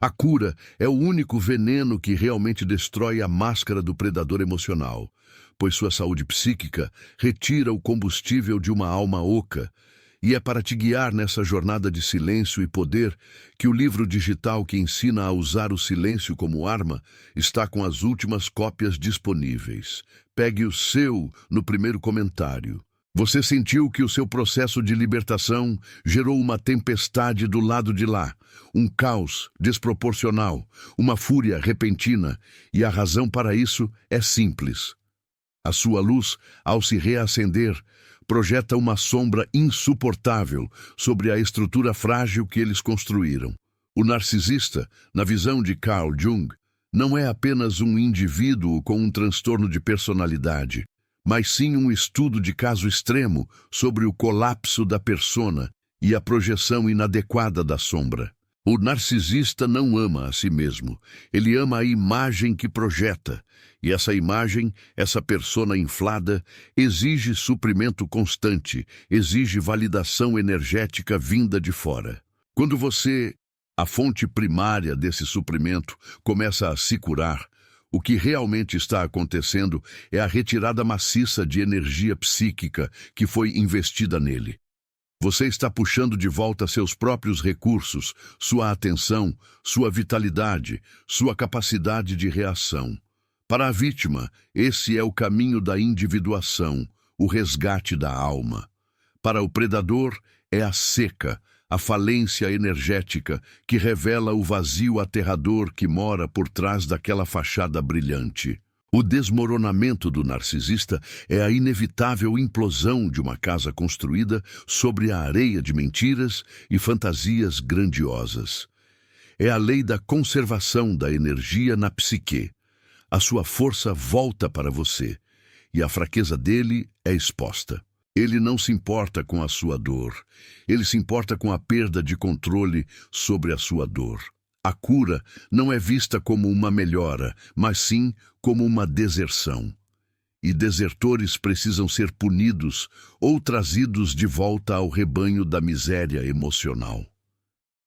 A cura é o único veneno que realmente destrói a máscara do predador emocional, pois sua saúde psíquica retira o combustível de uma alma oca, e é para te guiar nessa jornada de silêncio e poder que o livro digital que ensina a usar o silêncio como arma está com as últimas cópias disponíveis. Pegue o seu no primeiro comentário. Você sentiu que o seu processo de libertação gerou uma tempestade do lado de lá, um caos desproporcional, uma fúria repentina, e a razão para isso é simples. A sua luz, ao se reacender, projeta uma sombra insuportável sobre a estrutura frágil que eles construíram. O narcisista, na visão de Carl Jung, não é apenas um indivíduo com um transtorno de personalidade, mas sim um estudo de caso extremo sobre o colapso da persona e a projeção inadequada da sombra. O narcisista não ama a si mesmo, ele ama a imagem que projeta, e essa imagem, essa persona inflada, exige suprimento constante, exige validação energética vinda de fora. Quando você, a fonte primária desse suprimento, começa a se curar, o que realmente está acontecendo é a retirada maciça de energia psíquica que foi investida nele. Você está puxando de volta seus próprios recursos, sua atenção, sua vitalidade, sua capacidade de reação. Para a vítima, esse é o caminho da individuação, o resgate da alma. Para o predador, é a seca, a falência energética que revela o vazio aterrador que mora por trás daquela fachada brilhante. O desmoronamento do narcisista é a inevitável implosão de uma casa construída sobre a areia de mentiras e fantasias grandiosas. É a lei da conservação da energia na psique. A sua força volta para você, e a fraqueza dele é exposta. Ele não se importa com a sua dor, ele se importa com a perda de controle sobre a sua dor. A cura não é vista como uma melhora, mas sim como uma deserção. E desertores precisam ser punidos ou trazidos de volta ao rebanho da miséria emocional.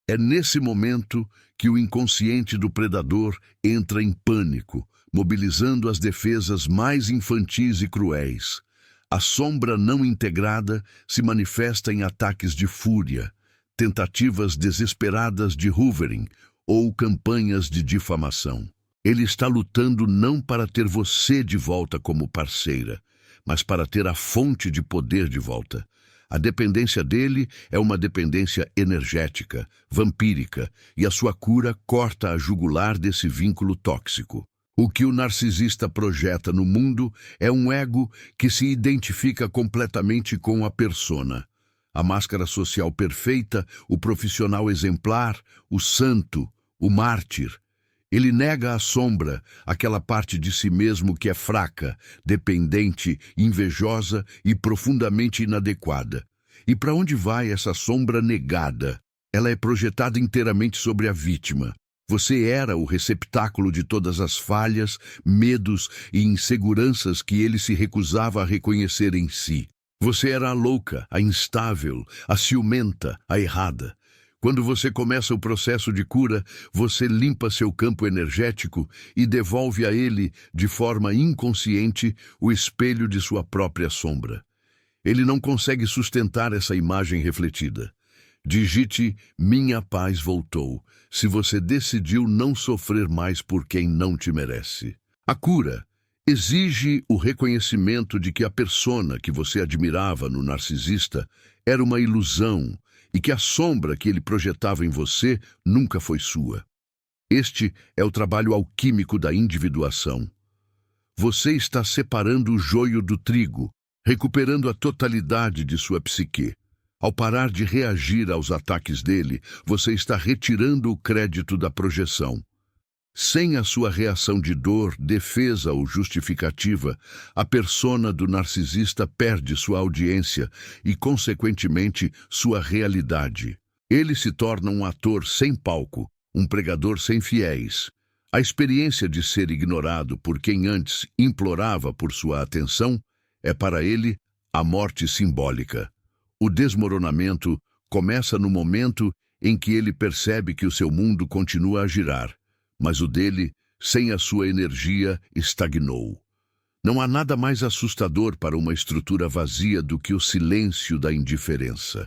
É nesse momento que o inconsciente do predador entra em pânico, mobilizando as defesas mais infantis e cruéis. A sombra não integrada se manifesta em ataques de fúria, tentativas desesperadas de hoovering ou campanhas de difamação. Ele está lutando não para ter você de volta como parceira, mas para ter a fonte de poder de volta. A dependência dele é uma dependência energética, vampírica, e a sua cura corta a jugular desse vínculo tóxico. O que o narcisista projeta no mundo é um ego que se identifica completamente com a persona. A máscara social perfeita, o profissional exemplar, o santo, o mártir. Ele nega a sombra, aquela parte de si mesmo que é fraca, dependente, invejosa e profundamente inadequada. E para onde vai essa sombra negada? Ela é projetada inteiramente sobre a vítima. Você era o receptáculo de todas as falhas, medos e inseguranças que ele se recusava a reconhecer em si. Você era a louca, a instável, a ciumenta, a errada. Quando você começa o processo de cura, você limpa seu campo energético e devolve a ele, de forma inconsciente, o espelho de sua própria sombra. Ele não consegue sustentar essa imagem refletida. Digite "Minha paz voltou", se você decidiu não sofrer mais por quem não te merece. A cura exige o reconhecimento de que a persona que você admirava no narcisista era uma ilusão e que a sombra que ele projetava em você nunca foi sua. Este é o trabalho alquímico da individuação. Você está separando o joio do trigo, recuperando a totalidade de sua psique. Ao parar de reagir aos ataques dele, você está retirando o crédito da projeção. Sem a sua reação de dor, defesa ou justificativa, a persona do narcisista perde sua audiência e, consequentemente, sua realidade. Ele se torna um ator sem palco, um pregador sem fiéis. A experiência de ser ignorado por quem antes implorava por sua atenção é para ele a morte simbólica. O desmoronamento começa no momento em que ele percebe que o seu mundo continua a girar, mas o dele, sem a sua energia, estagnou. Não há nada mais assustador para uma estrutura vazia do que o silêncio da indiferença.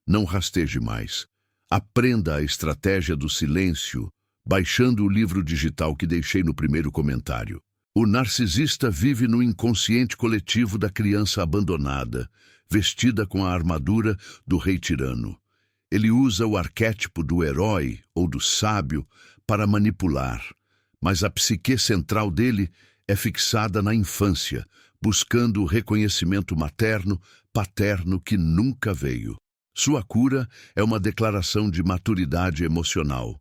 Não rasteje mais. Aprenda a estratégia do silêncio, baixando o livro digital que deixei no primeiro comentário. O narcisista vive no inconsciente coletivo da criança abandonada, vestida com a armadura do rei tirano. Ele usa o arquétipo do herói ou do sábio para manipular, mas a psique central dele é fixada na infância, buscando o reconhecimento materno, paterno que nunca veio. Sua cura é uma declaração de maturidade emocional.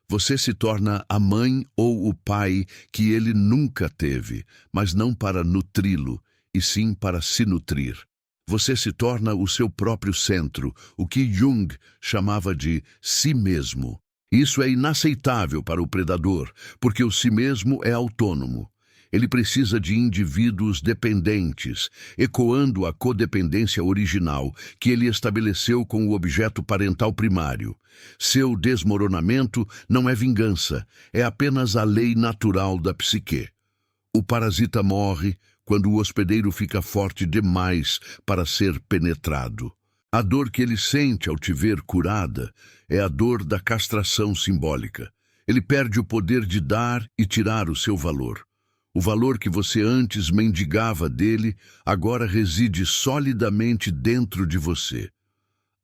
Você se torna a mãe ou o pai que ele nunca teve, mas não para nutri-lo, e sim para se nutrir. Você se torna o seu próprio centro, o que Jung chamava de si mesmo. Isso é inaceitável para o predador, porque o si mesmo é autônomo. Ele precisa de indivíduos dependentes, ecoando a codependência original que ele estabeleceu com o objeto parental primário. Seu desmoronamento não é vingança, é apenas a lei natural da psique. O parasita morre quando o hospedeiro fica forte demais para ser penetrado. A dor que ele sente ao te ver curada é a dor da castração simbólica. Ele perde o poder de dar e tirar o seu valor. O valor que você antes mendigava dele agora reside solidamente dentro de você.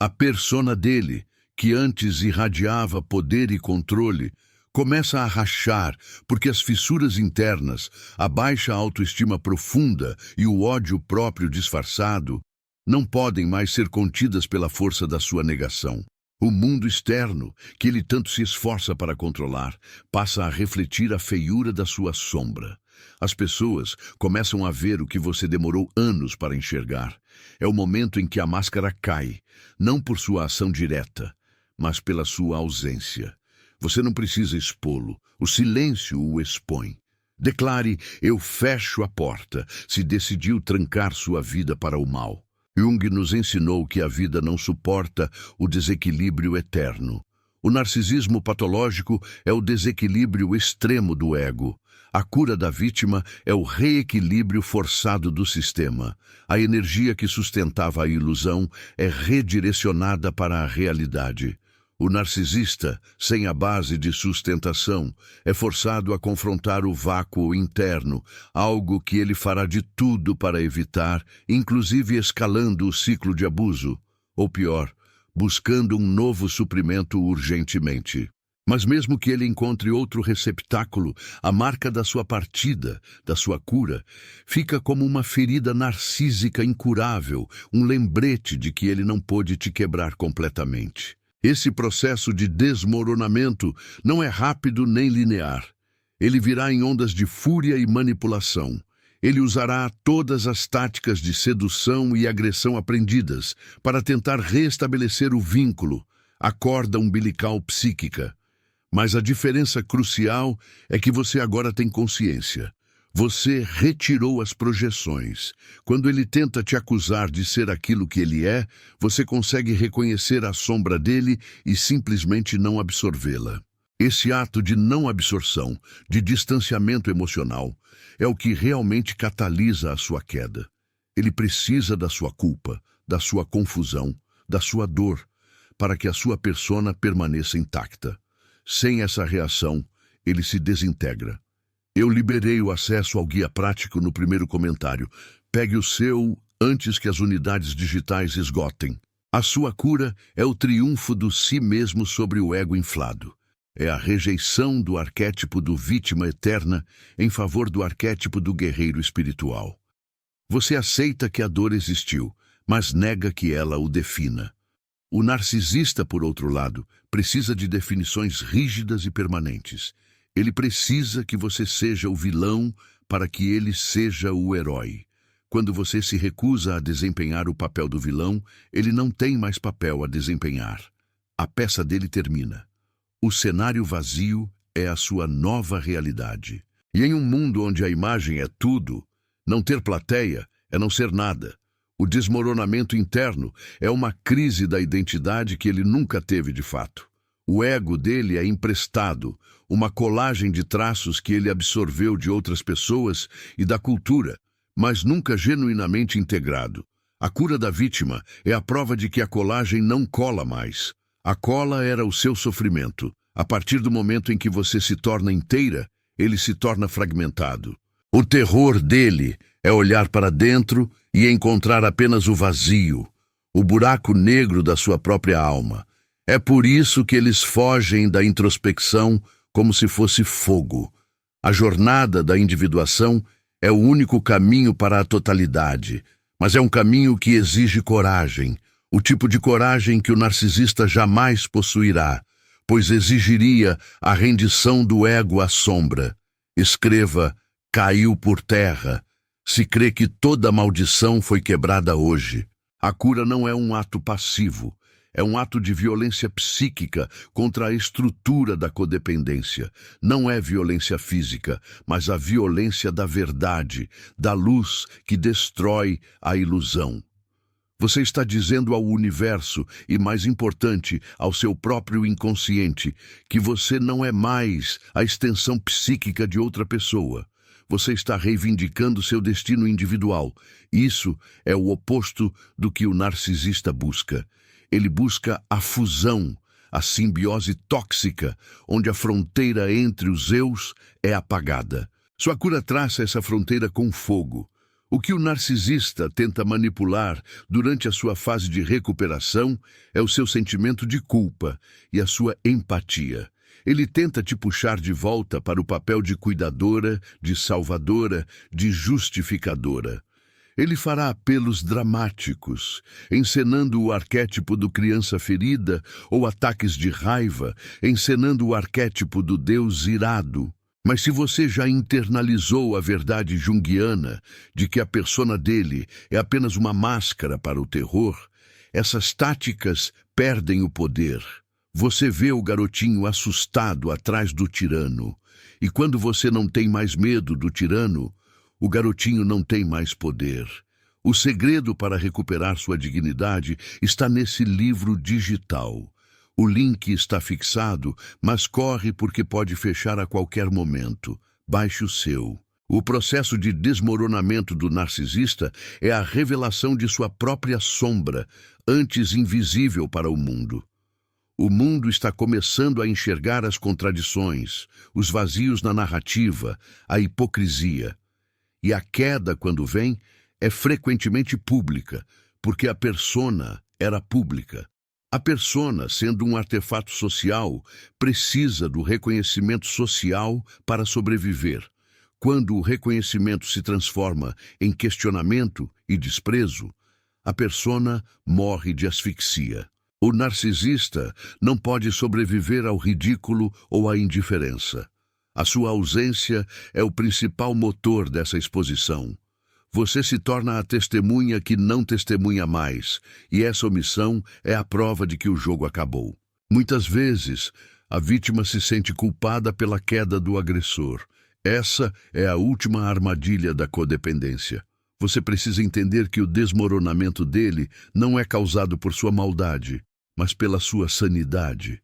A persona dele, que antes irradiava poder e controle, começa a rachar porque as fissuras internas, a baixa autoestima profunda e o ódio próprio disfarçado não podem mais ser contidas pela força da sua negação. O mundo externo, que ele tanto se esforça para controlar, passa a refletir a feiura da sua sombra. As pessoas começam a ver o que você demorou anos para enxergar. É o momento em que a máscara cai, não por sua ação direta, mas pela sua ausência. Você não precisa expô-lo, o silêncio o expõe. Declare, eu fecho a porta, se decidiu trancar sua vida para o mal. Jung nos ensinou que a vida não suporta o desequilíbrio eterno. O narcisismo patológico é o desequilíbrio extremo do ego. A cura da vítima é o reequilíbrio forçado do sistema. A energia que sustentava a ilusão é redirecionada para a realidade. O narcisista, sem a base de sustentação, é forçado a confrontar o vácuo interno, algo que ele fará de tudo para evitar, inclusive escalando o ciclo de abuso, ou pior, buscando um novo suprimento urgentemente. Mas mesmo que ele encontre outro receptáculo, a marca da sua partida, da sua cura, fica como uma ferida narcísica incurável, um lembrete de que ele não pôde te quebrar completamente. Esse processo de desmoronamento não é rápido nem linear. Ele virá em ondas de fúria e manipulação. Ele usará todas as táticas de sedução e agressão aprendidas para tentar restabelecer o vínculo, a corda umbilical psíquica. Mas a diferença crucial é que você agora tem consciência. Você retirou as projeções. Quando ele tenta te acusar de ser aquilo que ele é, você consegue reconhecer a sombra dele e simplesmente não absorvê-la. Esse ato de não absorção, de distanciamento emocional, é o que realmente catalisa a sua queda. Ele precisa da sua culpa, da sua confusão, da sua dor, para que a sua persona permaneça intacta. Sem essa reação, ele se desintegra. Eu liberei o acesso ao guia prático no primeiro comentário. Pegue o seu antes que as unidades digitais esgotem. A sua cura é o triunfo do si mesmo sobre o ego inflado. É a rejeição do arquétipo do vítima eterna em favor do arquétipo do guerreiro espiritual. Você aceita que a dor existiu, mas nega que ela o defina. O narcisista, por outro lado, precisa de definições rígidas e permanentes. Ele precisa que você seja o vilão para que ele seja o herói. Quando você se recusa a desempenhar o papel do vilão, ele não tem mais papel a desempenhar. A peça dele termina. O cenário vazio é a sua nova realidade. E em um mundo onde a imagem é tudo, não ter plateia é não ser nada. O desmoronamento interno é uma crise da identidade que ele nunca teve de fato. O ego dele é emprestado, uma colagem de traços que ele absorveu de outras pessoas e da cultura, mas nunca genuinamente integrado. A cura da vítima é a prova de que a colagem não cola mais. A cola era o seu sofrimento. A partir do momento em que você se torna inteira, ele se torna fragmentado. O terror dele é olhar para dentro e encontrar apenas o vazio, o buraco negro da sua própria alma. É por isso que eles fogem da introspecção como se fosse fogo. A jornada da individuação é o único caminho para a totalidade, mas é um caminho que exige coragem, o tipo de coragem que o narcisista jamais possuirá, pois exigiria a rendição do ego à sombra. Escreva: caiu por terra, se crê que toda maldição foi quebrada hoje. A cura não é um ato passivo, é um ato de violência psíquica contra a estrutura da codependência. Não é violência física, mas a violência da verdade, da luz que destrói a ilusão. Você está dizendo ao universo, e mais importante, ao seu próprio inconsciente, que você não é mais a extensão psíquica de outra pessoa. Você está reivindicando seu destino individual. Isso é o oposto do que o narcisista busca. Ele busca a fusão, a simbiose tóxica, onde a fronteira entre os eus é apagada. Sua cura traça essa fronteira com fogo. O que o narcisista tenta manipular durante a sua fase de recuperação é o seu sentimento de culpa e a sua empatia. Ele tenta te puxar de volta para o papel de cuidadora, de salvadora, de justificadora. Ele fará apelos dramáticos, encenando o arquétipo do criança ferida ou ataques de raiva, encenando o arquétipo do Deus irado. Mas se você já internalizou a verdade junguiana de que a persona dele é apenas uma máscara para o terror, essas táticas perdem o poder. Você vê o garotinho assustado atrás do tirano, e quando você não tem mais medo do tirano, o garotinho não tem mais poder. O segredo para recuperar sua dignidade está nesse livro digital. O link está fixado, mas corre porque pode fechar a qualquer momento. Baixe o seu. O processo de desmoronamento do narcisista é a revelação de sua própria sombra, antes invisível para o mundo. O mundo está começando a enxergar as contradições, os vazios na narrativa, a hipocrisia. E a queda, quando vem, é frequentemente pública, porque a persona era pública. A persona, sendo um artefato social, precisa do reconhecimento social para sobreviver. Quando o reconhecimento se transforma em questionamento e desprezo, a persona morre de asfixia. O narcisista não pode sobreviver ao ridículo ou à indiferença. A sua ausência é o principal motor dessa exposição. Você se torna a testemunha que não testemunha mais, e essa omissão é a prova de que o jogo acabou. Muitas vezes, a vítima se sente culpada pela queda do agressor. Essa é a última armadilha da codependência. Você precisa entender que o desmoronamento dele não é causado por sua maldade, mas pela sua sanidade.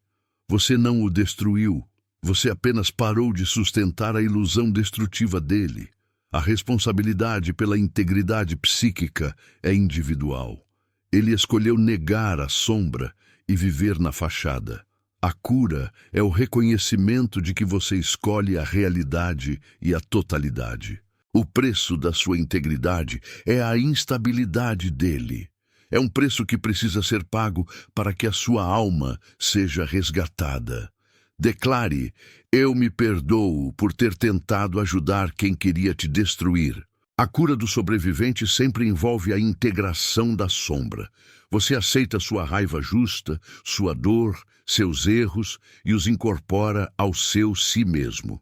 Você não o destruiu. Você apenas parou de sustentar a ilusão destrutiva dele. A responsabilidade pela integridade psíquica é individual. Ele escolheu negar a sombra e viver na fachada. A cura é o reconhecimento de que você escolhe a realidade e a totalidade. O preço da sua integridade é a instabilidade dele. É um preço que precisa ser pago para que a sua alma seja resgatada. Declare: eu me perdoo por ter tentado ajudar quem queria te destruir. A cura do sobrevivente sempre envolve a integração da sombra. Você aceita sua raiva justa, sua dor, seus erros e os incorpora ao seu si mesmo.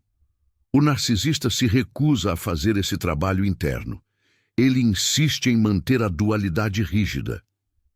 O narcisista se recusa a fazer esse trabalho interno. Ele insiste em manter a dualidade rígida.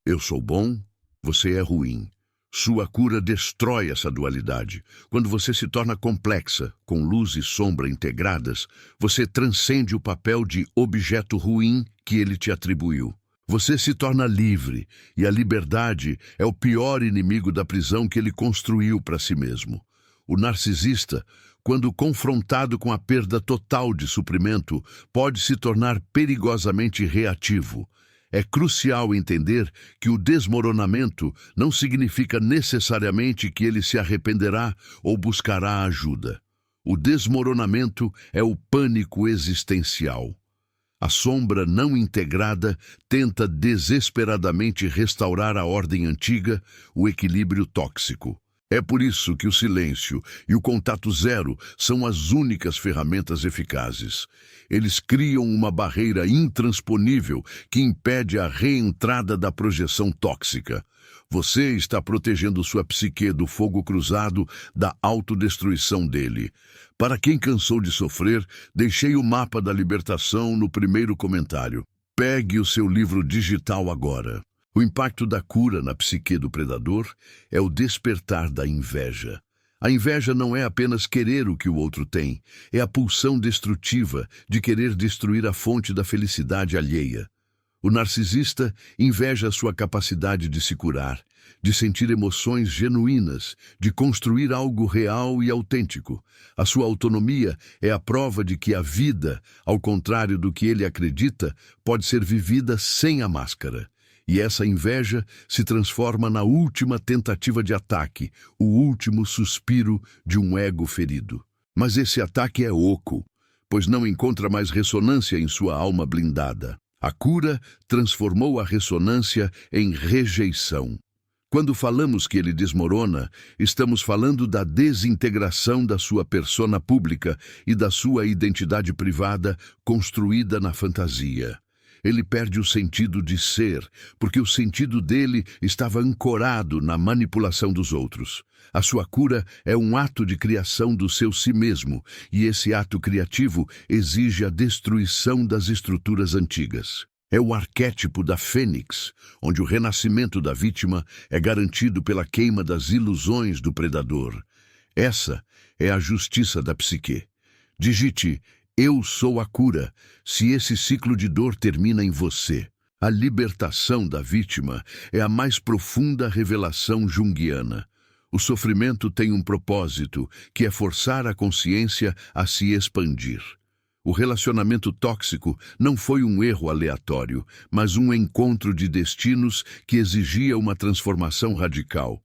Eu sou bom, você é ruim. Sua cura destrói essa dualidade. Quando você se torna complexa, com luz e sombra integradas, você transcende o papel de objeto ruim que ele te atribuiu. Você se torna livre, e a liberdade é o pior inimigo da prisão que ele construiu para si mesmo. O narcisista, quando confrontado com a perda total de suprimento, pode se tornar perigosamente reativo. É crucial entender que o desmoronamento não significa necessariamente que ele se arrependerá ou buscará ajuda. O desmoronamento é o pânico existencial. A sombra não integrada tenta desesperadamente restaurar a ordem antiga, o equilíbrio tóxico. É por isso que o silêncio e o contato zero são as únicas ferramentas eficazes. Eles criam uma barreira intransponível que impede a reentrada da projeção tóxica. Você está protegendo sua psique do fogo cruzado da autodestruição dele. Para quem cansou de sofrer, deixei o mapa da libertação no primeiro comentário. Pegue o seu livro digital agora. O impacto da cura na psique do predador é o despertar da inveja. A inveja não é apenas querer o que o outro tem, é a pulsão destrutiva de querer destruir a fonte da felicidade alheia. O narcisista inveja a sua capacidade de se curar, de sentir emoções genuínas, de construir algo real e autêntico. A sua autonomia é a prova de que a vida, ao contrário do que ele acredita, pode ser vivida sem a máscara. E essa inveja se transforma na última tentativa de ataque, o último suspiro de um ego ferido. Mas esse ataque é oco, pois não encontra mais ressonância em sua alma blindada. A cura transformou a ressonância em rejeição. Quando falamos que ele desmorona, estamos falando da desintegração da sua persona pública e da sua identidade privada construída na fantasia. Ele perde o sentido de ser, porque o sentido dele estava ancorado na manipulação dos outros. A sua cura é um ato de criação do seu si mesmo, e esse ato criativo exige a destruição das estruturas antigas. É o arquétipo da fênix, onde o renascimento da vítima é garantido pela queima das ilusões do predador. Essa é a justiça da psique. Digite: eu sou a cura, se esse ciclo de dor termina em você. A libertação da vítima é a mais profunda revelação junguiana. O sofrimento tem um propósito, que é forçar a consciência a se expandir. O relacionamento tóxico não foi um erro aleatório, mas um encontro de destinos que exigia uma transformação radical.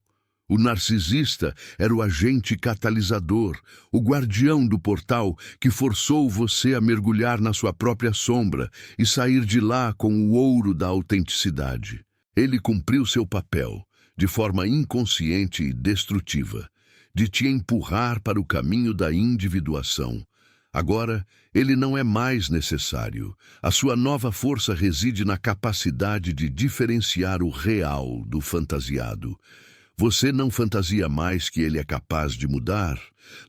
O narcisista era o agente catalisador, o guardião do portal que forçou você a mergulhar na sua própria sombra e sair de lá com o ouro da autenticidade. Ele cumpriu seu papel, de forma inconsciente e destrutiva, de te empurrar para o caminho da individuação. Agora, ele não é mais necessário. A sua nova força reside na capacidade de diferenciar o real do fantasiado. Você não fantasia mais que ele é capaz de mudar,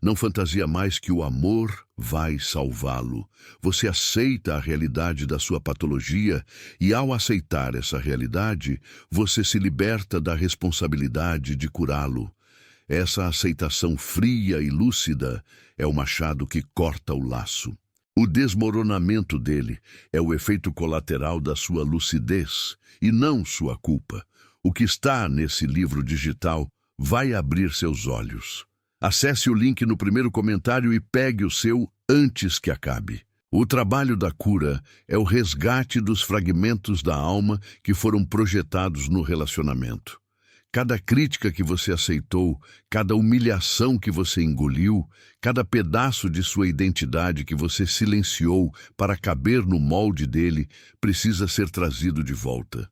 não fantasia mais que o amor vai salvá-lo. Você aceita a realidade da sua patologia e, ao aceitar essa realidade, você se liberta da responsabilidade de curá-lo. Essa aceitação fria e lúcida é o machado que corta o laço. O desmoronamento dele é o efeito colateral da sua lucidez e não sua culpa. O que está nesse livro digital vai abrir seus olhos. Acesse o link no primeiro comentário e pegue o seu antes que acabe. O trabalho da cura é o resgate dos fragmentos da alma que foram projetados no relacionamento. Cada crítica que você aceitou, cada humilhação que você engoliu, cada pedaço de sua identidade que você silenciou para caber no molde dele, precisa ser trazido de volta.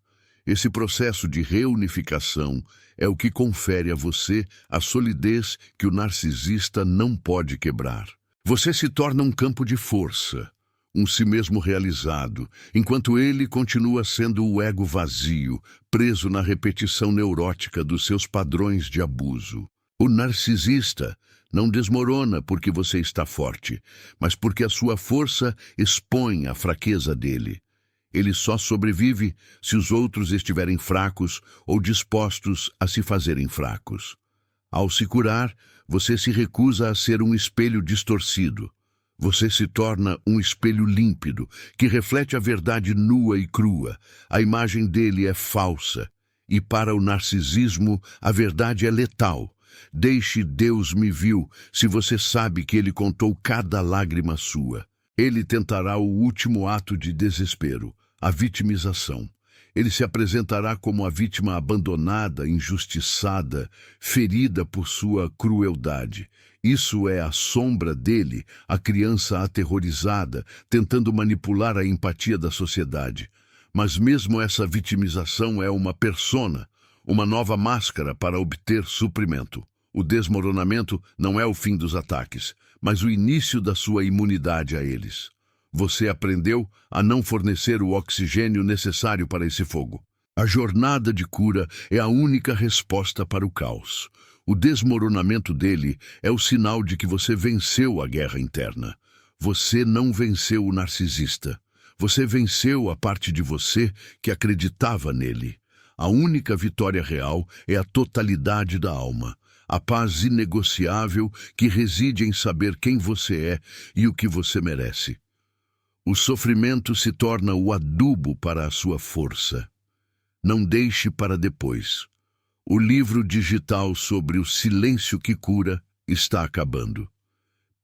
Esse processo de reunificação é o que confere a você a solidez que o narcisista não pode quebrar. Você se torna um campo de força, um si mesmo realizado, enquanto ele continua sendo o ego vazio, preso na repetição neurótica dos seus padrões de abuso. O narcisista não desmorona porque você está forte, mas porque a sua força expõe a fraqueza dele. Ele só sobrevive se os outros estiverem fracos ou dispostos a se fazerem fracos. Ao se curar, você se recusa a ser um espelho distorcido. Você se torna um espelho límpido, que reflete a verdade nua e crua. A imagem dele é falsa. E para o narcisismo, a verdade é letal. Deixe Deus me viu, se você sabe que ele contou cada lágrima sua. Ele tentará o último ato de desespero, a vitimização. Ele se apresentará como a vítima abandonada, injustiçada, ferida por sua crueldade. Isso é a sombra dele, a criança aterrorizada, tentando manipular a empatia da sociedade. Mas mesmo essa vitimização é uma persona, uma nova máscara para obter suprimento. O desmoronamento não é o fim dos ataques, mas o início da sua imunidade a eles. Você aprendeu a não fornecer o oxigênio necessário para esse fogo. A jornada de cura é a única resposta para o caos. O desmoronamento dele é o sinal de que você venceu a guerra interna. Você não venceu o narcisista. Você venceu a parte de você que acreditava nele. A única vitória real é a totalidade da alma. A paz inegociável que reside em saber quem você é e o que você merece. O sofrimento se torna o adubo para a sua força. Não deixe para depois. O livro digital sobre o silêncio que cura está acabando.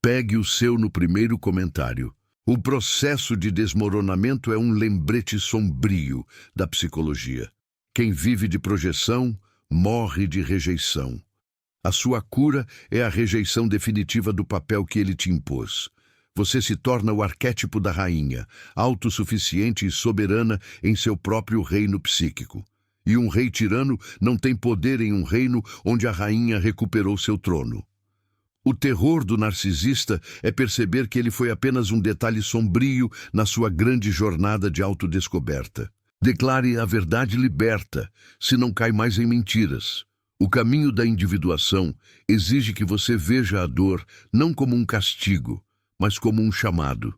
Pegue o seu no primeiro comentário. O processo de desmoronamento é um lembrete sombrio da psicologia. Quem vive de projeção, morre de rejeição. A sua cura é a rejeição definitiva do papel que ele te impôs. Você se torna o arquétipo da rainha, autossuficiente e soberana em seu próprio reino psíquico. E um rei tirano não tem poder em um reino onde a rainha recuperou seu trono. O terror do narcisista é perceber que ele foi apenas um detalhe sombrio na sua grande jornada de autodescoberta. Declare a verdade liberta, se não cai mais em mentiras. O caminho da individuação exige que você veja a dor não como um castigo, mas como um chamado.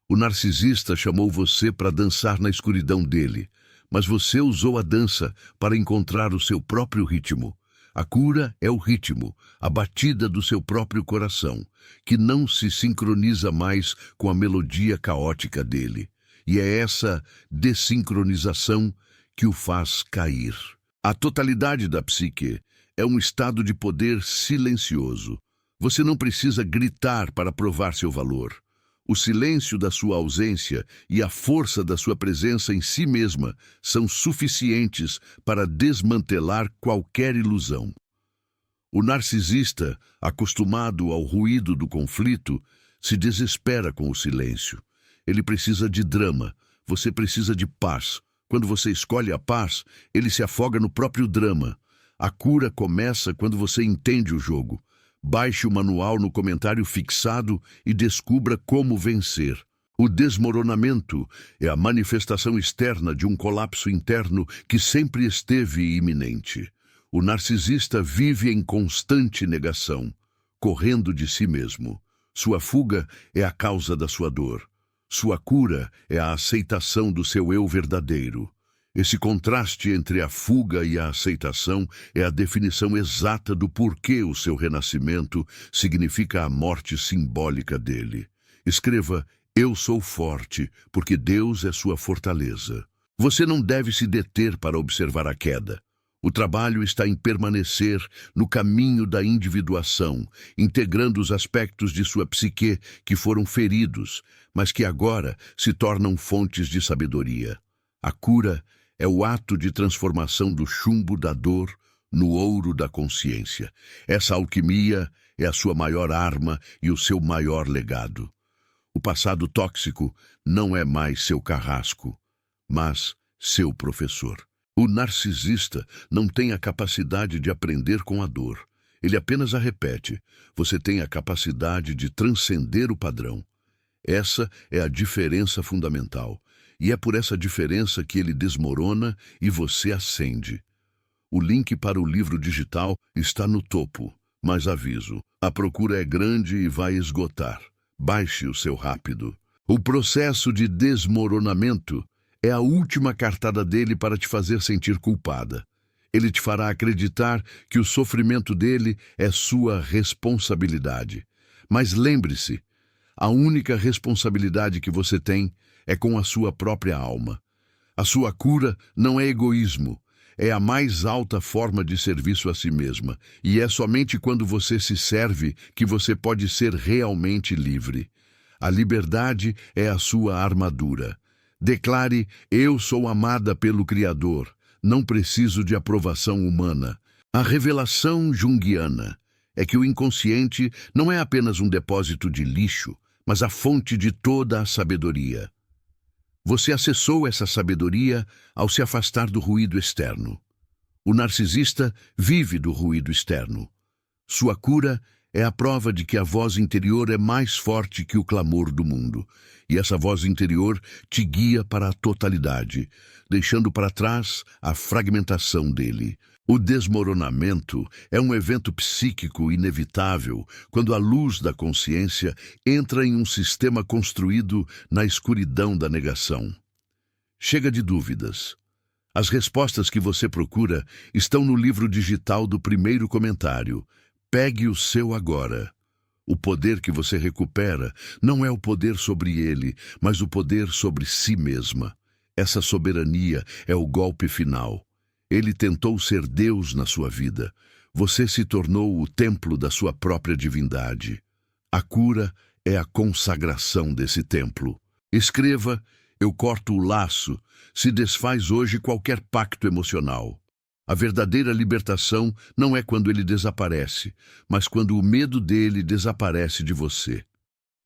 O narcisista chamou você para dançar na escuridão dele, mas você usou a dança para encontrar o seu próprio ritmo. A cura é o ritmo, a batida do seu próprio coração, que não se sincroniza mais com a melodia caótica dele. E é essa desincronização que o faz cair. A totalidade da psique é um estado de poder silencioso. Você não precisa gritar para provar seu valor. O silêncio da sua ausência e a força da sua presença em si mesma são suficientes para desmantelar qualquer ilusão. O narcisista, acostumado ao ruído do conflito, se desespera com o silêncio. Ele precisa de drama, você precisa de paz. Quando você escolhe a paz, ele se afoga no próprio drama. A cura começa quando você entende o jogo. Baixe o manual no comentário fixado e descubra como vencer. O desmoronamento é a manifestação externa de um colapso interno que sempre esteve iminente. O narcisista vive em constante negação, correndo de si mesmo. Sua fuga é a causa da sua dor. Sua cura é a aceitação do seu eu verdadeiro. Esse contraste entre a fuga e a aceitação é a definição exata do porquê o seu renascimento significa a morte simbólica dele. Escreva: eu sou forte, porque Deus é sua fortaleza. Você não deve se deter para observar a queda. O trabalho está em permanecer no caminho da individuação, integrando os aspectos de sua psique que foram feridos, mas que agora se tornam fontes de sabedoria. A cura é o ato de transformação do chumbo da dor no ouro da consciência. Essa alquimia é a sua maior arma e o seu maior legado. O passado tóxico não é mais seu carrasco, mas seu professor. O narcisista não tem a capacidade de aprender com a dor. Ele apenas a repete. Você tem a capacidade de transcender o padrão. Essa é a diferença fundamental. E é por essa diferença que ele desmorona e você ascende. O link para o livro digital está no topo, mas aviso, a procura é grande e vai esgotar. Baixe o seu rápido. O processo de desmoronamento é a última cartada dele para te fazer sentir culpada. Ele te fará acreditar que o sofrimento dele é sua responsabilidade. Mas lembre-se, A única responsabilidade que você tem é com a sua própria alma. A sua cura não é egoísmo, é a mais alta forma de serviço a si mesma, e é somente quando você se serve que você pode ser realmente livre. A liberdade é a sua armadura. Declare: eu sou amada pelo Criador, não preciso de aprovação humana. A revelação junguiana é que o inconsciente não é apenas um depósito de lixo, mas a fonte de toda a sabedoria. Você acessou essa sabedoria ao se afastar do ruído externo. O narcisista vive do ruído externo. Sua cura é a prova de que a voz interior é mais forte que o clamor do mundo. E essa voz interior te guia para a totalidade, deixando para trás a fragmentação dele. O desmoronamento é um evento psíquico inevitável quando a luz da consciência entra em um sistema construído na escuridão da negação. Chega de dúvidas. As respostas que você procura estão no livro digital do primeiro comentário. Pegue o seu agora. O poder que você recupera não é o poder sobre ele, mas o poder sobre si mesma. Essa soberania é o golpe final. Ele tentou ser Deus na sua vida. Você se tornou o templo da sua própria divindade. A cura é a consagração desse templo. Escreva: eu corto o laço, se desfaz hoje qualquer pacto emocional. A verdadeira libertação não é quando ele desaparece, mas quando o medo dele desaparece de você.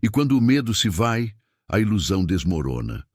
E quando o medo se vai, a ilusão desmorona.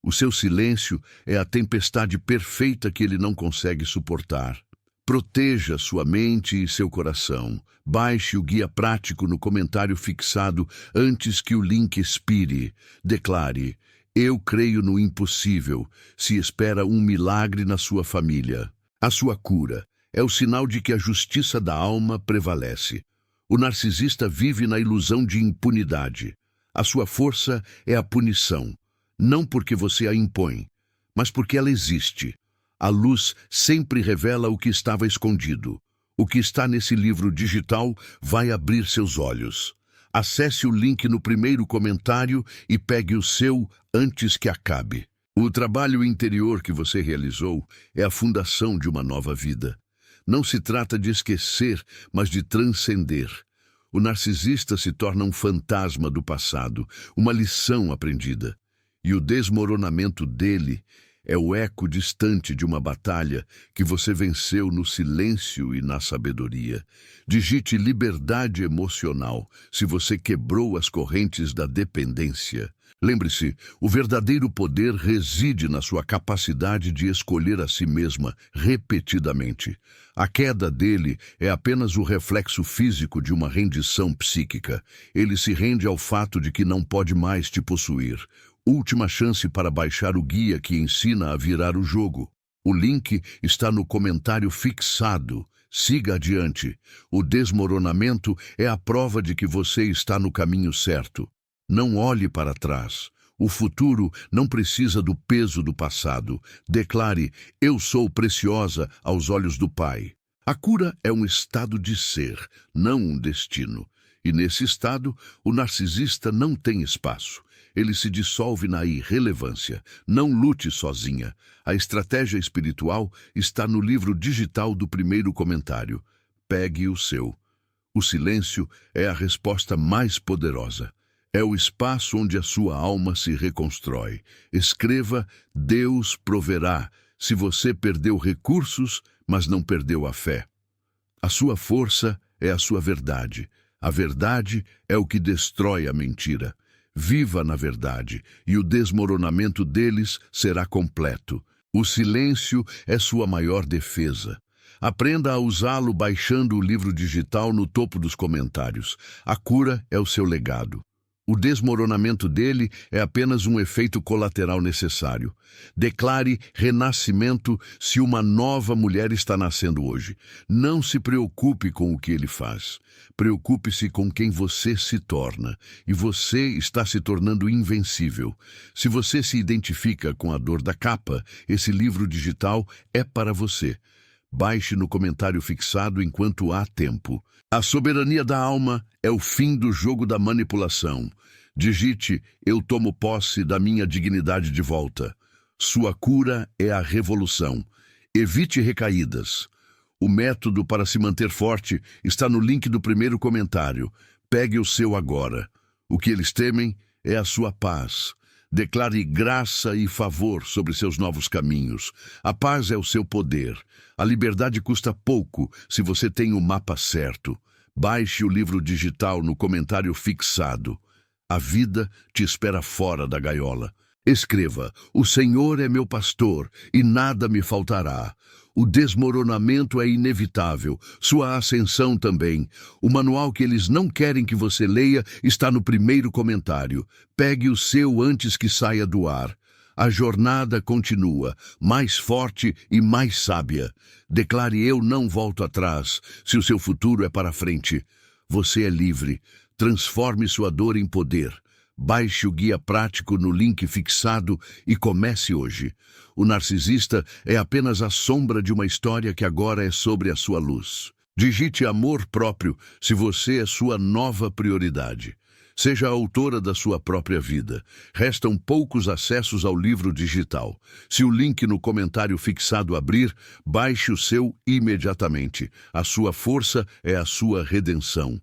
O seu silêncio é a tempestade perfeita que ele não consegue suportar. Proteja sua mente e seu coração. Baixe o guia prático no comentário fixado antes que o link expire. Declare: eu creio no impossível, se espera um milagre na sua família. A sua cura é o sinal de que a justiça da alma prevalece. O narcisista vive na ilusão de impunidade. A sua força é a punição. Não porque você a impõe, mas porque ela existe. A luz sempre revela o que estava escondido. O que está nesse livro digital vai abrir seus olhos. Acesse o link no primeiro comentário e pegue o seu antes que acabe. O trabalho interior que você realizou é a fundação de uma nova vida. Não se trata de esquecer, mas de transcender. O narcisista se torna um fantasma do passado, uma lição aprendida. E o desmoronamento dele é o eco distante de uma batalha que você venceu no silêncio e na sabedoria. Digite liberdade emocional se você quebrou as correntes da dependência. Lembre-se, o verdadeiro poder reside na sua capacidade de escolher a si mesma repetidamente. A queda dele é apenas o reflexo físico de uma rendição psíquica. Ele se rende ao fato de que não pode mais te possuir. Última chance para baixar o guia que ensina a virar o jogo. O link está no comentário fixado. Siga adiante. O desmoronamento é a prova de que você está no caminho certo. Não olhe para trás. O futuro não precisa do peso do passado. Declare: eu sou preciosa aos olhos do Pai. A cura é um estado de ser, não um destino. E nesse estado, o narcisista não tem espaço. Ele se dissolve na irrelevância. Não lute sozinha. A estratégia espiritual está no livro digital do primeiro comentário. Pegue o seu. O silêncio é a resposta mais poderosa. É o espaço onde a sua alma se reconstrói. Escreva: Deus proverá, se você perdeu recursos, mas não perdeu a fé. A sua força é a sua verdade. A verdade é o que destrói a mentira. Viva na verdade, e o desmoronamento deles será completo. O silêncio é sua maior defesa. Aprenda a usá-lo baixando o livro digital no topo dos comentários. A cura é o seu legado. O desmoronamento dele é apenas um efeito colateral necessário. Declare renascimento se uma nova mulher está nascendo hoje. Não se preocupe com o que ele faz. Preocupe-se com quem você se torna. E você está se tornando invencível. Se você se identifica com a dor da capa, esse livro digital é para você. Baixe no comentário fixado enquanto há tempo. A soberania da alma é o fim do jogo da manipulação. Digite: eu tomo posse da minha dignidade de volta. Sua cura é a revolução. Evite recaídas. O método para se manter forte está no link do primeiro comentário. Pegue o seu agora. O que eles temem é a sua paz. Declare graça e favor sobre seus novos caminhos. A paz é o seu poder. A liberdade custa pouco se você tem o mapa certo. Baixe o livro digital no comentário fixado. A vida te espera fora da gaiola. Escreva: o Senhor é meu pastor e nada me faltará. O desmoronamento é inevitável, sua ascensão também. O manual que eles não querem que você leia está no primeiro comentário. Pegue o seu antes que saia do ar. A jornada continua, mais forte e mais sábia. Declare: eu não volto atrás, se o seu futuro é para frente. Você é livre. Transforme sua dor em poder. Baixe o guia prático no link fixado e comece hoje. O narcisista é apenas a sombra de uma história que agora é sobre a sua luz. Digite amor próprio se você é sua nova prioridade. Seja a autora da sua própria vida. Restam poucos acessos ao livro digital. Se o link no comentário fixado abrir, baixe o seu imediatamente. A sua força é a sua redenção.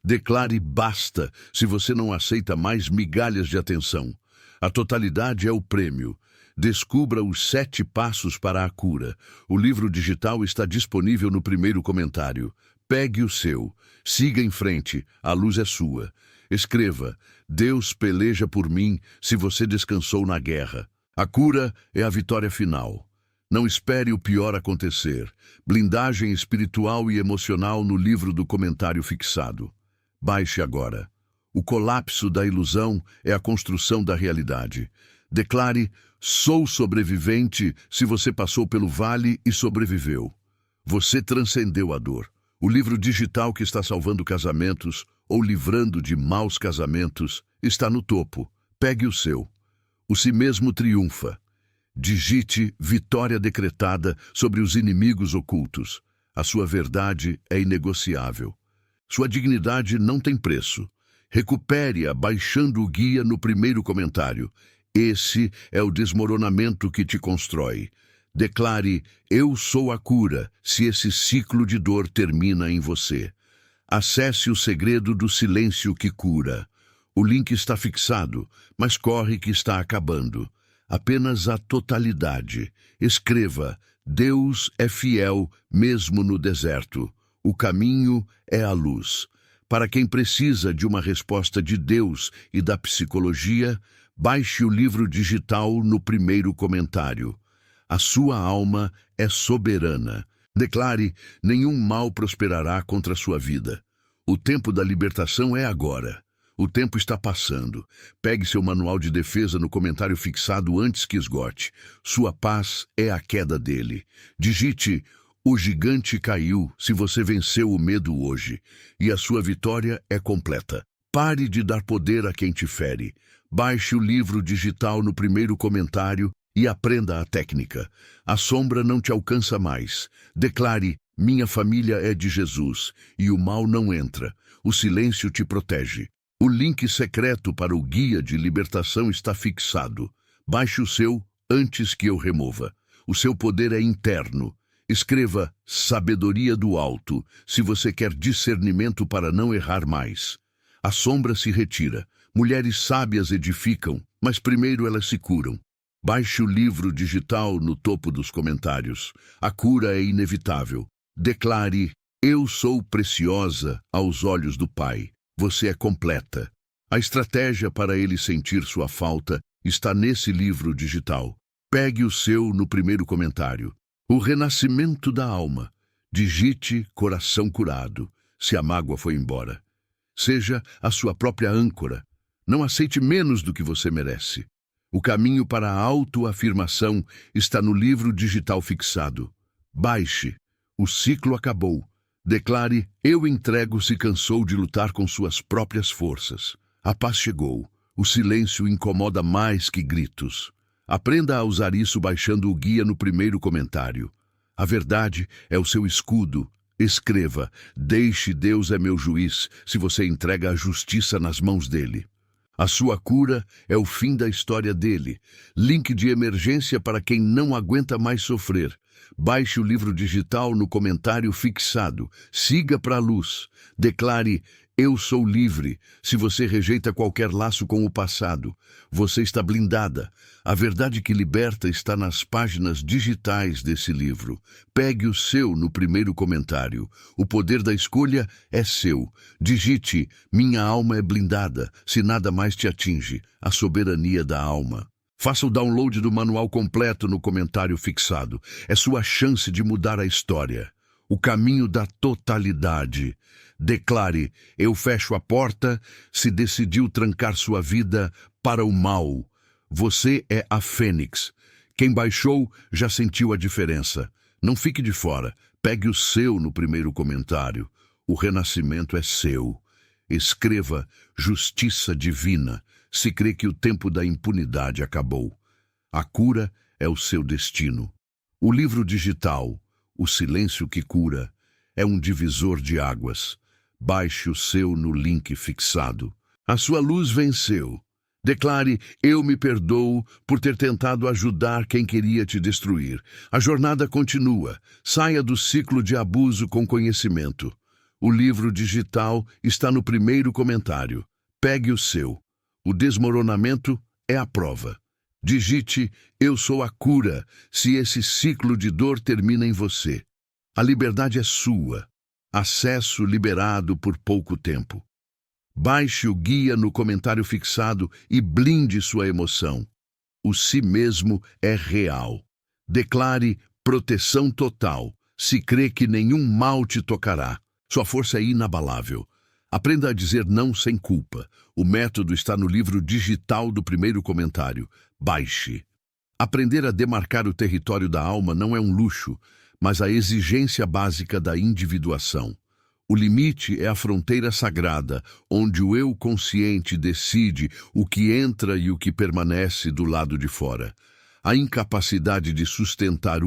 Declare basta se você não aceita mais migalhas de atenção. A totalidade é o prêmio. Descubra os 7 passos para a cura. O livro digital está disponível no primeiro comentário. Pegue o seu. Siga em frente. A luz é sua. Escreva: Deus peleja por mim se você descansou na guerra. A cura é a vitória final. Não espere o pior acontecer. Blindagem espiritual e emocional no livro do comentário fixado. Baixe agora. O colapso da ilusão é a construção da realidade. Declare: sou sobrevivente se você passou pelo vale e sobreviveu. Você transcendeu a dor. O livro digital que está salvando casamentos ou livrando de maus casamentos está no topo. Pegue o seu. O si mesmo triunfa. Digite vitória decretada sobre os inimigos ocultos. A sua verdade é inegociável. Sua dignidade não tem preço. Recupere-a baixando o guia no primeiro comentário. Esse é o desmoronamento que te constrói. Declare: eu sou a cura, se esse ciclo de dor termina em você. Acesse o segredo do silêncio que cura. O link está fixado, mas corre que está acabando. Apenas a totalidade. Escreva: Deus é fiel mesmo no deserto. O caminho é a luz. Para quem precisa de uma resposta de Deus e da psicologia, baixe o livro digital no primeiro comentário. A sua alma é soberana. Declare: nenhum mal prosperará contra a sua vida. O tempo da libertação é agora. O tempo está passando. Pegue seu manual de defesa no comentário fixado antes que esgote. Sua paz é a queda dele. Digite: o gigante caiu se você venceu o medo hoje, e a sua vitória é completa. Pare de dar poder a quem te fere. Baixe o livro digital no primeiro comentário e aprenda a técnica. A sombra não te alcança mais. Declare: minha família é de Jesus, e o mal não entra. O silêncio te protege. O link secreto para o guia de libertação está fixado. Baixe o seu antes que eu remova. O seu poder é interno. Escreva: sabedoria do alto, se você quer discernimento para não errar mais. A sombra se retira. Mulheres sábias edificam, mas primeiro elas se curam. Baixe o livro digital no topo dos comentários. A cura é inevitável. Declare: eu sou preciosa aos olhos do Pai. Você é completa. A estratégia para ele sentir sua falta está nesse livro digital. Pegue o seu no primeiro comentário. O renascimento da alma. Digite: coração curado, se a mágoa foi embora. Seja a sua própria âncora. Não aceite menos do que você merece. O caminho para a autoafirmação está no livro digital fixado. Baixe. O ciclo acabou. Declare: eu entrego se cansou de lutar com suas próprias forças. A paz chegou. O silêncio incomoda mais que gritos. Aprenda a usar isso baixando o guia no primeiro comentário. A verdade é o seu escudo. Escreva: deixe, Deus é meu juiz, se você entrega a justiça nas mãos dele. A sua cura é o fim da história dele. Link de emergência para quem não aguenta mais sofrer. Baixe o livro digital no comentário fixado. Siga para a luz. Declare: eu sou livre. Se você rejeita qualquer laço com o passado, você está blindada. A verdade que liberta está nas páginas digitais desse livro. Pegue o seu no primeiro comentário. O poder da escolha é seu. Digite: minha alma é blindada, se nada mais te atinge. A soberania da alma. Faça o download do manual completo no comentário fixado. É sua chance de mudar a história. O caminho da totalidade. Declare: eu fecho a porta se decidiu trancar sua vida para o mal. Você é a fênix. Quem baixou já sentiu a diferença. Não fique de fora. Pegue o seu no primeiro comentário. O renascimento é seu. Escreva: justiça divina, se crê que o tempo da impunidade acabou. A cura é o seu destino. O livro digital, O Silêncio que Cura, é um divisor de águas. Baixe o seu no link fixado. A sua luz venceu. Declare: eu me perdoo por ter tentado ajudar quem queria te destruir. A jornada continua. Saia do ciclo de abuso com conhecimento. O livro digital está no primeiro comentário. Pegue o seu. O desmoronamento é a prova. Digite: eu sou a cura, se esse ciclo de dor termina em você. A liberdade é sua. Acesso liberado por pouco tempo. Baixe o guia no comentário fixado e blinde sua emoção. O si mesmo é real. Declare: proteção total, se crê que nenhum mal te tocará. Sua força é inabalável. Aprenda a dizer não sem culpa. O método está no livro digital do primeiro comentário. Baixe. Aprender a demarcar o território da alma não é um luxo, mas a exigência básica da individuação. O limite é a fronteira sagrada, onde o eu consciente decide o que entra e o que permanece do lado de fora. A incapacidade de sustentar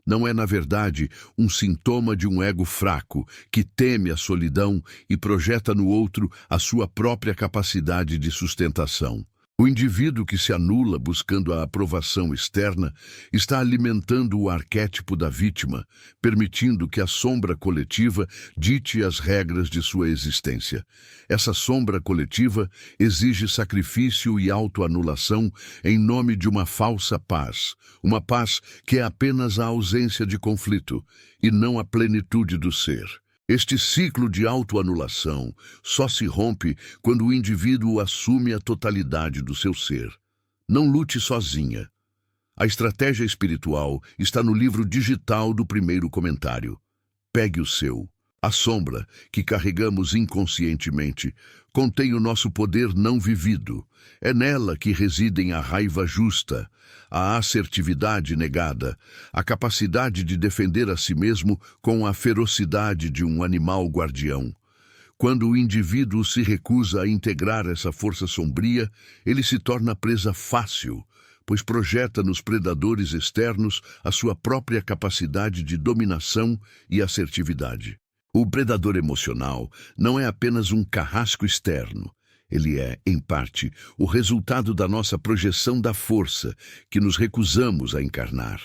não é, na verdade, um sintoma de um ego fraco que teme a solidão e projeta no outro a sua própria capacidade de sustentação. O indivíduo que se anula buscando a aprovação externa está alimentando o arquétipo da vítima, permitindo que a sombra coletiva dite as regras de sua existência. Essa sombra coletiva exige sacrifício e autoanulação em nome de uma falsa paz, uma paz que é apenas a ausência de conflito e não a plenitude do ser. Este ciclo de autoanulação só se rompe quando o indivíduo assume a totalidade do seu ser. Não lute sozinha. A estratégia espiritual está no livro digital do primeiro comentário. Pegue o seu. A sombra, que carregamos inconscientemente, contém o nosso poder não vivido. É nela que residem a raiva justa, a assertividade negada, a capacidade de defender a si mesmo com a ferocidade de um animal guardião. Quando o indivíduo se recusa a integrar essa força sombria, ele se torna presa fácil, pois projeta nos predadores externos a sua própria capacidade de dominação e assertividade. O predador emocional não é apenas um carrasco externo. Ele é, em parte, o resultado da nossa projeção da força que nos recusamos a encarnar.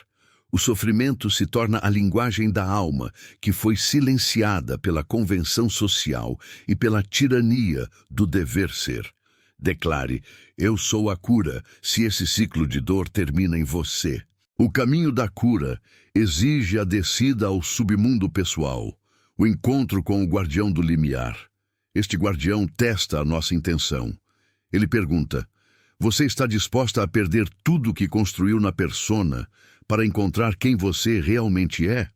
O sofrimento se torna a linguagem da alma, que foi silenciada pela convenção social e pela tirania do dever ser. Declare: eu sou a cura, se esse ciclo de dor termina em você. O caminho da cura exige a descida ao submundo pessoal, o encontro com o guardião do limiar. Este guardião testa a nossa intenção. Ele pergunta: você está disposta a perder tudo o que construiu na persona para encontrar quem você realmente é?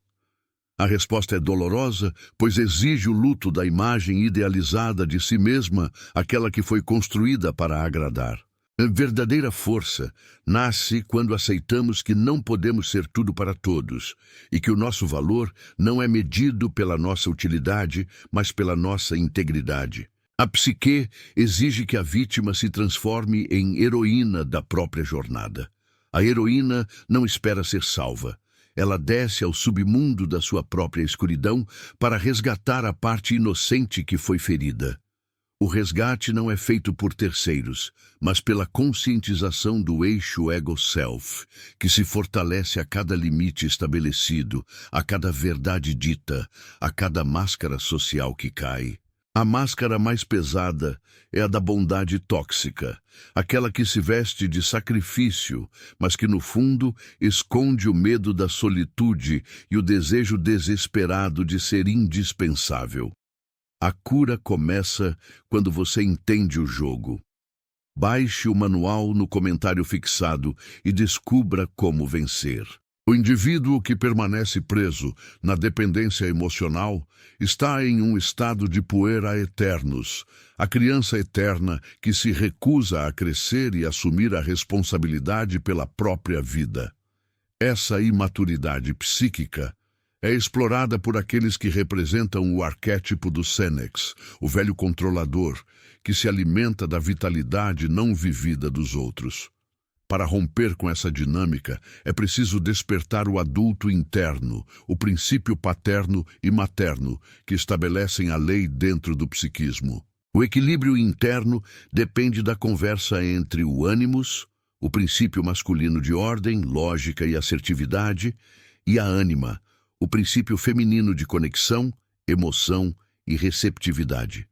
A resposta é dolorosa, pois exige o luto da imagem idealizada de si mesma, aquela que foi construída para agradar. A verdadeira força nasce quando aceitamos que não podemos ser tudo para todos e que o nosso valor não é medido pela nossa utilidade, mas pela nossa integridade. A psique exige que a vítima se transforme em heroína da própria jornada. A heroína não espera ser salva. Ela desce ao submundo da sua própria escuridão para resgatar a parte inocente que foi ferida. O resgate não é feito por terceiros, mas pela conscientização do eixo ego-self, que se fortalece a cada limite estabelecido, a cada verdade dita, a cada máscara social que cai. A máscara mais pesada é a da bondade tóxica, aquela que se veste de sacrifício, mas que no fundo esconde o medo da solitude e o desejo desesperado de ser indispensável. A cura começa quando você entende o jogo. Baixe o manual no comentário fixado e descubra como vencer. O indivíduo que permanece preso na dependência emocional está em um estado de poeira eternos, a criança eterna que se recusa a crescer e assumir a responsabilidade pela própria vida. Essa imaturidade psíquica é explorada por aqueles que representam o arquétipo do Sênex, o velho controlador, que se alimenta da vitalidade não vivida dos outros. Para romper com essa dinâmica, é preciso despertar o adulto interno, o princípio paterno e materno que estabelecem a lei dentro do psiquismo. O equilíbrio interno depende da conversa entre o ânimos, o princípio masculino de ordem, lógica e assertividade, e a ânima, o princípio feminino de conexão, emoção e receptividade.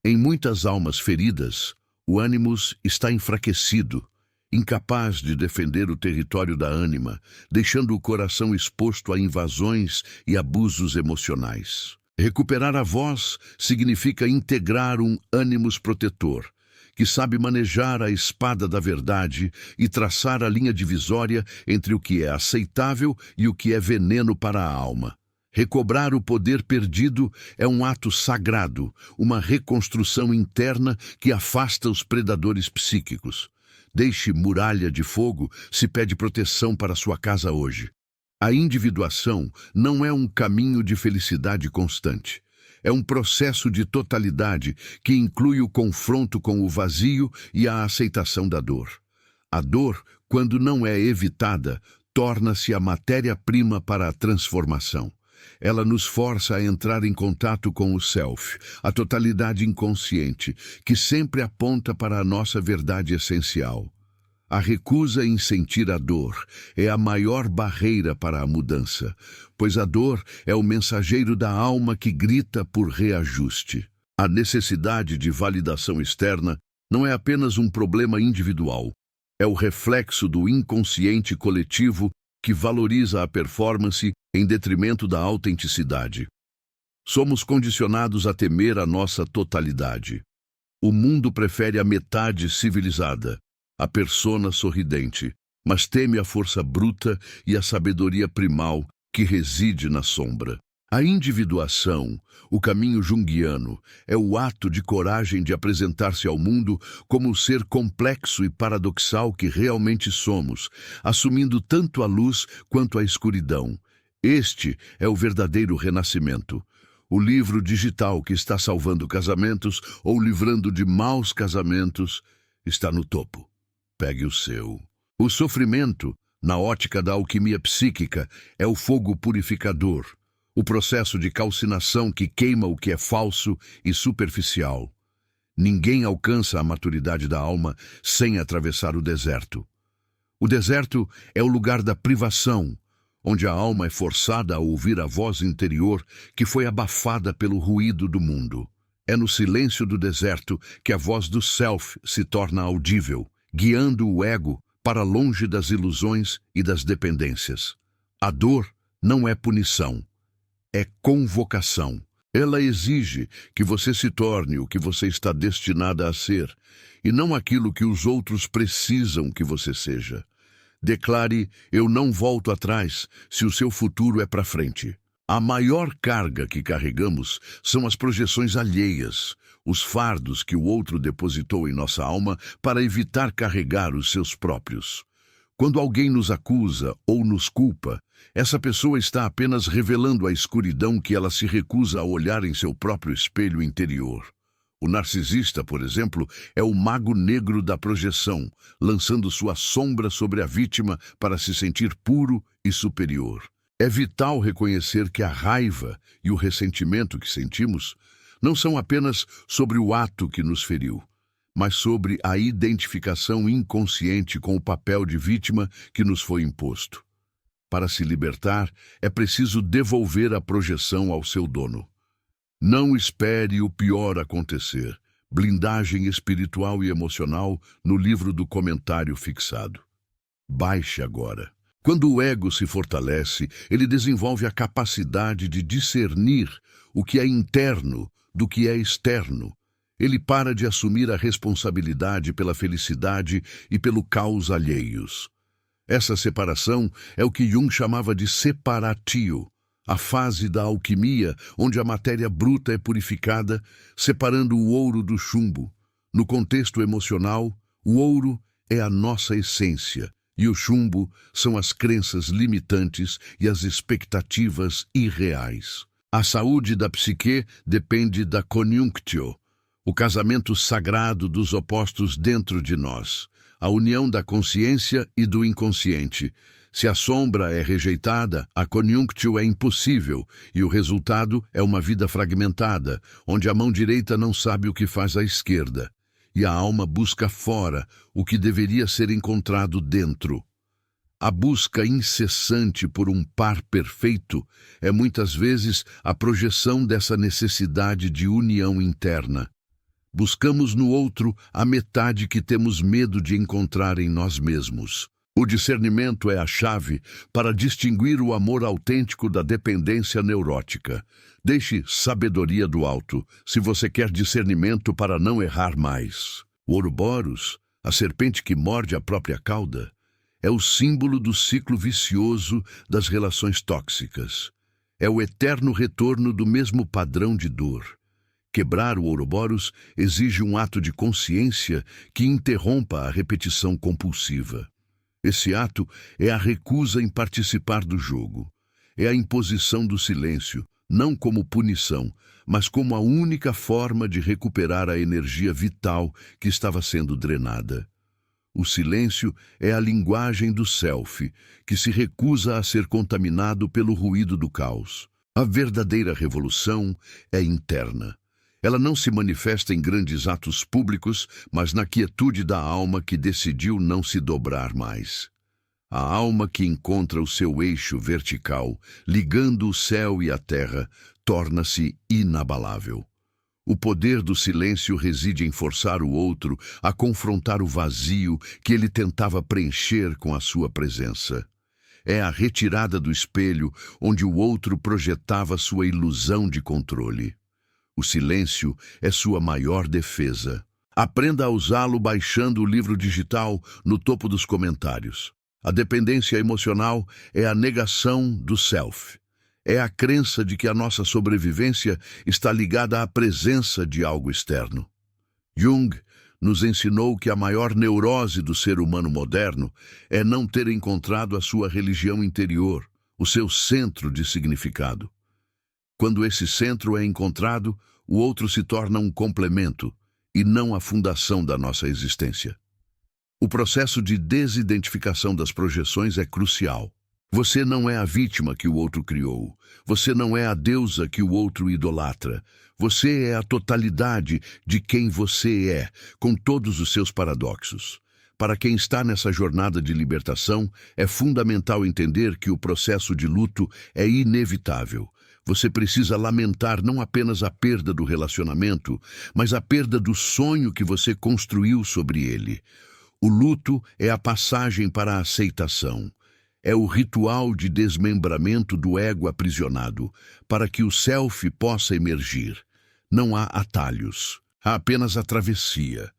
Em muitas almas feridas, o ânimos está enfraquecido, incapaz de defender o território da ânima, deixando o coração exposto a invasões e abusos emocionais. Recuperar a voz significa integrar um ânimos protetor, que sabe manejar a espada da verdade e traçar a linha divisória entre o que é aceitável e o que é veneno para a alma. Recobrar o poder perdido é um ato sagrado, uma reconstrução interna que afasta os predadores psíquicos. Deixe muralha de fogo se pede proteção para sua casa hoje. A individuação não é um caminho de felicidade constante. É um processo de totalidade que inclui o confronto com o vazio e a aceitação da dor. A dor, quando não é evitada, torna-se a matéria-prima para a transformação. Ela nos força a entrar em contato com o self, a totalidade inconsciente, que sempre aponta para a nossa verdade essencial. A recusa em sentir a dor é a maior barreira para a mudança, pois a dor é o mensageiro da alma que grita por reajuste. A necessidade de validação externa não é apenas um problema individual, é o reflexo do inconsciente coletivo que valoriza a performance em detrimento da autenticidade. Somos condicionados a temer a nossa totalidade. O mundo prefere a metade civilizada, a persona sorridente, mas teme a força bruta e a sabedoria primal que reside na sombra. A individuação, o caminho junguiano, é o ato de coragem de apresentar-se ao mundo como o ser complexo e paradoxal que realmente somos, assumindo tanto a luz quanto a escuridão. Este é o verdadeiro renascimento. O livro digital que está salvando casamentos ou livrando de maus casamentos está no topo. Pegue o seu. O sofrimento, na ótica da alquimia psíquica, é o fogo purificador, o processo de calcinação que queima o que é falso e superficial. Ninguém alcança a maturidade da alma sem atravessar o deserto. O deserto é o lugar da privação, onde a alma é forçada a ouvir a voz interior que foi abafada pelo ruído do mundo. É no silêncio do deserto que a voz do self se torna audível, guiando o ego para longe das ilusões e das dependências. A dor não é punição, é convocação. Ela exige que você se torne o que você está destinada a ser, e não aquilo que os outros precisam que você seja. Declare: eu não volto atrás se o seu futuro é para frente. A maior carga que carregamos são as projeções alheias, os fardos que o outro depositou em nossa alma para evitar carregar os seus próprios. Quando alguém nos acusa ou nos culpa, essa pessoa está apenas revelando a escuridão que ela se recusa a olhar em seu próprio espelho interior. O narcisista, por exemplo, é o mago negro da projeção, lançando sua sombra sobre a vítima para se sentir puro e superior. É vital reconhecer que a raiva e o ressentimento que sentimos não são apenas sobre o ato que nos feriu, mas sobre a identificação inconsciente com o papel de vítima que nos foi imposto. Para se libertar, é preciso devolver a projeção ao seu dono. Não espere o pior acontecer. Blindagem espiritual e emocional no livro do comentário fixado. Baixe agora. Quando o ego se fortalece, ele desenvolve a capacidade de discernir o que é interno do que é externo. Ele para de assumir a responsabilidade pela felicidade e pelo caos alheios. Essa separação é o que Jung chamava de separatio, a fase da alquimia onde a matéria bruta é purificada, separando o ouro do chumbo. No contexto emocional, o ouro é a nossa essência e o chumbo são as crenças limitantes e as expectativas irreais. A saúde da psique depende da conjunctio, o casamento sagrado dos opostos dentro de nós, a união da consciência e do inconsciente. Se a sombra é rejeitada, a conjunctio é impossível e o resultado é uma vida fragmentada, onde a mão direita não sabe o que faz a esquerda, e a alma busca fora o que deveria ser encontrado dentro. A busca incessante por um par perfeito é muitas vezes a projeção dessa necessidade de união interna. Buscamos no outro a metade que temos medo de encontrar em nós mesmos. O discernimento é a chave para distinguir o amor autêntico da dependência neurótica. Deixe sabedoria do alto, se você quer discernimento para não errar mais. O Ouroboros, a serpente que morde a própria cauda, é o símbolo do ciclo vicioso das relações tóxicas. É o eterno retorno do mesmo padrão de dor. Quebrar o Ouroboros exige um ato de consciência que interrompa a repetição compulsiva. Esse ato é a recusa em participar do jogo. É a imposição do silêncio, não como punição, mas como a única forma de recuperar a energia vital que estava sendo drenada. O silêncio é a linguagem do self, que se recusa a ser contaminado pelo ruído do caos. A verdadeira revolução é interna. Ela não se manifesta em grandes atos públicos, mas na quietude da alma que decidiu não se dobrar mais. A alma que encontra o seu eixo vertical, ligando o céu e a terra, torna-se inabalável. O poder do silêncio reside em forçar o outro a confrontar o vazio que ele tentava preencher com a sua presença. É a retirada do espelho onde o outro projetava sua ilusão de controle. O silêncio é sua maior defesa. Aprenda a usá-lo baixando o livro digital no topo dos comentários. A dependência emocional é a negação do self. É a crença de que a nossa sobrevivência está ligada à presença de algo externo. Jung nos ensinou que a maior neurose do ser humano moderno é não ter encontrado a sua religião interior, o seu centro de significado. Quando esse centro é encontrado, o outro se torna um complemento e não a fundação da nossa existência. O processo de desidentificação das projeções é crucial. Você não é a vítima que o outro criou. Você não é a deusa que o outro idolatra. Você é a totalidade de quem você é, com todos os seus paradoxos. Para quem está nessa jornada de libertação, é fundamental entender que o processo de luto é inevitável. Você precisa lamentar não apenas a perda do relacionamento, mas a perda do sonho que você construiu sobre ele. O luto é a passagem para a aceitação. É o ritual de desmembramento do ego aprisionado, para que o self possa emergir. Não há atalhos, há apenas a travessia.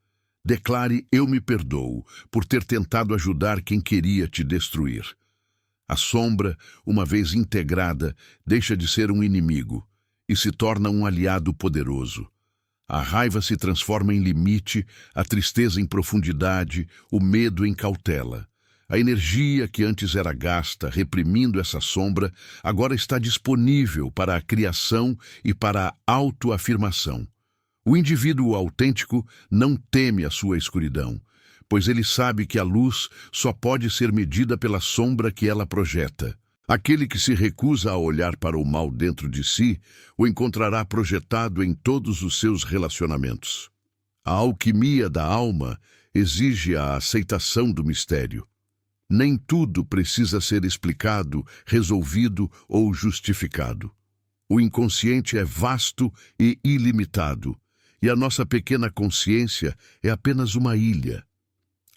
Declare: eu me perdoo por ter tentado ajudar quem queria te destruir. A sombra, uma vez integrada, deixa de ser um inimigo e se torna um aliado poderoso. A raiva se transforma em limite, a tristeza em profundidade, o medo em cautela. A energia que antes era gasta reprimindo essa sombra agora está disponível para a criação e para a autoafirmação. O indivíduo autêntico não teme a sua escuridão, pois ele sabe que a luz só pode ser medida pela sombra que ela projeta. Aquele que se recusa a olhar para o mal dentro de si, o encontrará projetado em todos os seus relacionamentos. A alquimia da alma exige a aceitação do mistério. Nem tudo precisa ser explicado, resolvido ou justificado. O inconsciente é vasto e ilimitado, e a nossa pequena consciência é apenas uma ilha.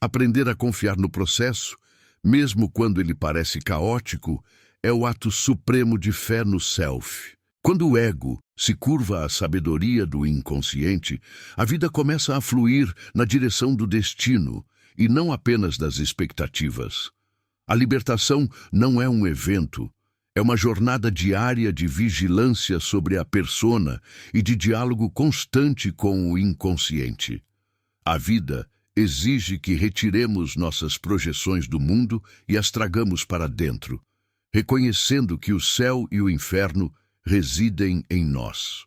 Aprender a confiar no processo, mesmo quando ele parece caótico, é o ato supremo de fé no self. Quando o ego se curva à sabedoria do inconsciente, a vida começa a fluir na direção do destino e não apenas das expectativas. A libertação não é um evento, é uma jornada diária de vigilância sobre a persona e de diálogo constante com o inconsciente. A vida exige que retiremos nossas projeções do mundo e as tragamos para dentro, reconhecendo que o céu e o inferno residem em nós.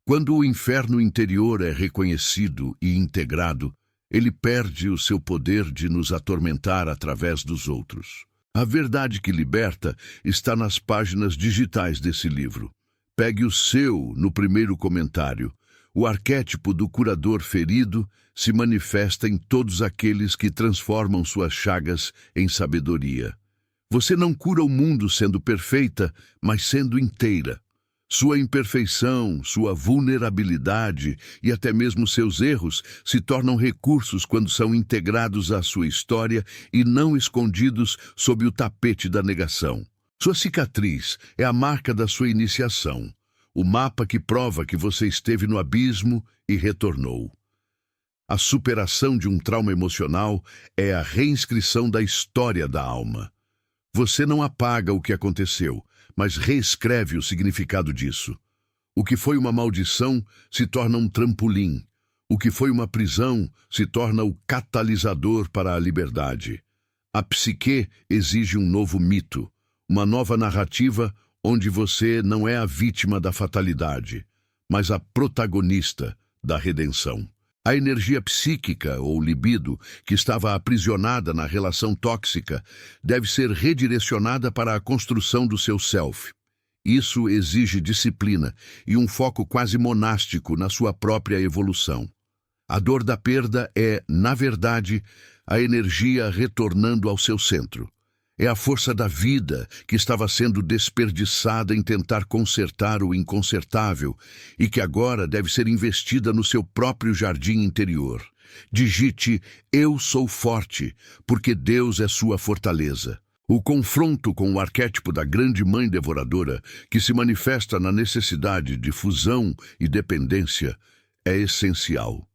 Quando o inferno interior é reconhecido e integrado, ele perde o seu poder de nos atormentar através dos outros. A verdade que liberta está nas páginas digitais desse livro. Pegue o seu no primeiro comentário. O arquétipo do curador ferido se manifesta em todos aqueles que transformam suas chagas em sabedoria. Você não cura o mundo sendo perfeita, mas sendo inteira. Sua imperfeição, sua vulnerabilidade e até mesmo seus erros se tornam recursos quando são integrados à sua história e não escondidos sob o tapete da negação. Sua cicatriz é a marca da sua iniciação, o mapa que prova que você esteve no abismo e retornou. A superação de um trauma emocional é a reinscrição da história da alma. Você não apaga o que aconteceu, mas reescreve o significado disso. O que foi uma maldição se torna um trampolim. O que foi uma prisão se torna o catalisador para a liberdade. A psique exige um novo mito, uma nova narrativa onde você não é a vítima da fatalidade, mas a protagonista da redenção. A energia psíquica, ou libido, que estava aprisionada na relação tóxica, deve ser redirecionada para a construção do seu self. Isso exige disciplina e um foco quase monástico na sua própria evolução. A dor da perda é, na verdade, a energia retornando ao seu centro. É a força da vida que estava sendo desperdiçada em tentar consertar o inconsertável e que agora deve ser investida no seu próprio jardim interior. Digite: eu sou forte, porque Deus é sua fortaleza. O confronto com o arquétipo da grande mãe devoradora, que se manifesta na necessidade de fusão e dependência, é essencial.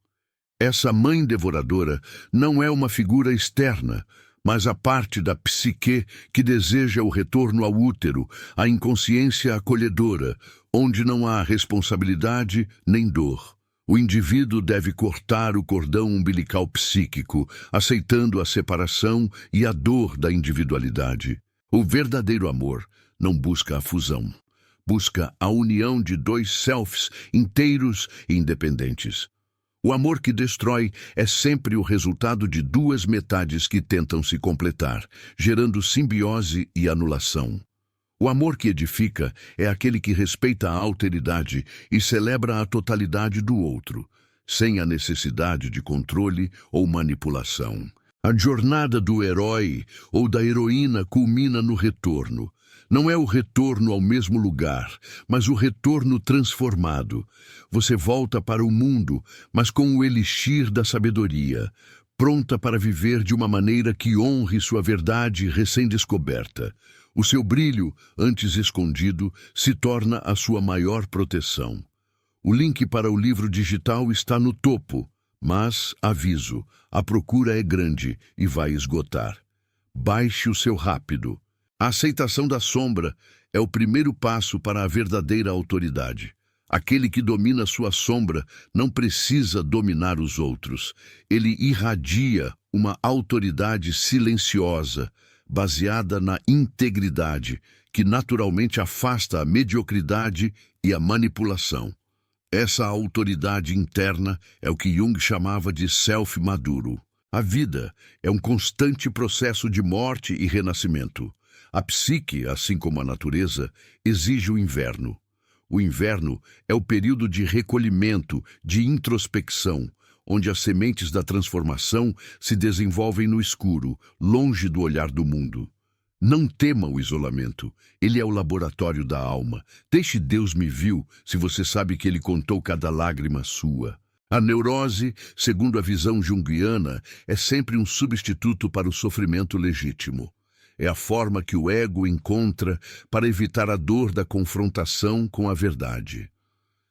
Essa mãe devoradora não é uma figura externa, mas a parte da psique que deseja o retorno ao útero, a inconsciência acolhedora, onde não há responsabilidade nem dor. O indivíduo deve cortar o cordão umbilical psíquico, aceitando a separação e a dor da individualidade. O verdadeiro amor não busca a fusão, busca a união de dois selves inteiros e independentes. O amor que destrói é sempre o resultado de duas metades que tentam se completar, gerando simbiose e anulação. O amor que edifica é aquele que respeita a alteridade e celebra a totalidade do outro, sem a necessidade de controle ou manipulação. A jornada do herói ou da heroína culmina no retorno. Não é o retorno ao mesmo lugar, mas o retorno transformado. Você volta para o mundo, mas com o elixir da sabedoria, pronta para viver de uma maneira que honre sua verdade recém-descoberta. O seu brilho, antes escondido, se torna a sua maior proteção. O link para o livro digital está no topo, mas, aviso, a procura é grande e vai esgotar. Baixe o seu rápido. A aceitação da sombra é o primeiro passo para a verdadeira autoridade. Aquele que domina sua sombra não precisa dominar os outros. Ele irradia uma autoridade silenciosa, baseada na integridade, que naturalmente afasta a mediocridade e a manipulação. Essa autoridade interna é o que Jung chamava de self maduro. A vida é um constante processo de morte e renascimento. A psique, assim como a natureza, exige o inverno. O inverno é o período de recolhimento, de introspecção, onde as sementes da transformação se desenvolvem no escuro, longe do olhar do mundo. Não tema o isolamento. Ele é o laboratório da alma. Deixe Deus me viu, se você sabe que ele contou cada lágrima sua. A neurose, segundo a visão junguiana, é sempre um substituto para o sofrimento legítimo. É a forma que o ego encontra para evitar a dor da confrontação com a verdade.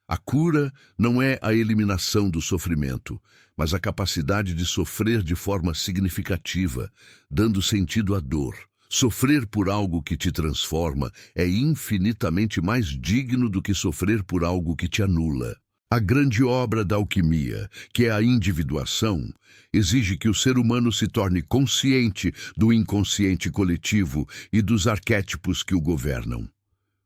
A cura não é a eliminação do sofrimento, mas a capacidade de sofrer de forma significativa, dando sentido à dor. Sofrer por algo que te transforma é infinitamente mais digno do que sofrer por algo que te anula. A grande obra da alquimia, que é a individuação, exige que o ser humano se torne consciente do inconsciente coletivo e dos arquétipos que o governam.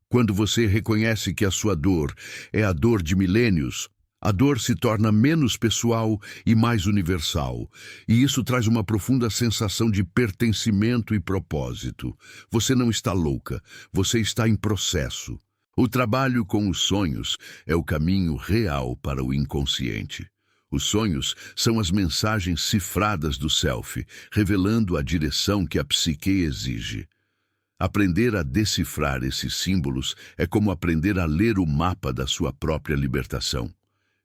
Quando você reconhece que a sua dor é a dor de milênios, a dor se torna menos pessoal e mais universal, e isso traz uma profunda sensação de pertencimento e propósito. Você não está louca, você está em processo. O trabalho com os sonhos é o caminho real para o inconsciente. Os sonhos são as mensagens cifradas do self, revelando a direção que a psique exige. Aprender a decifrar esses símbolos é como aprender a ler o mapa da sua própria libertação.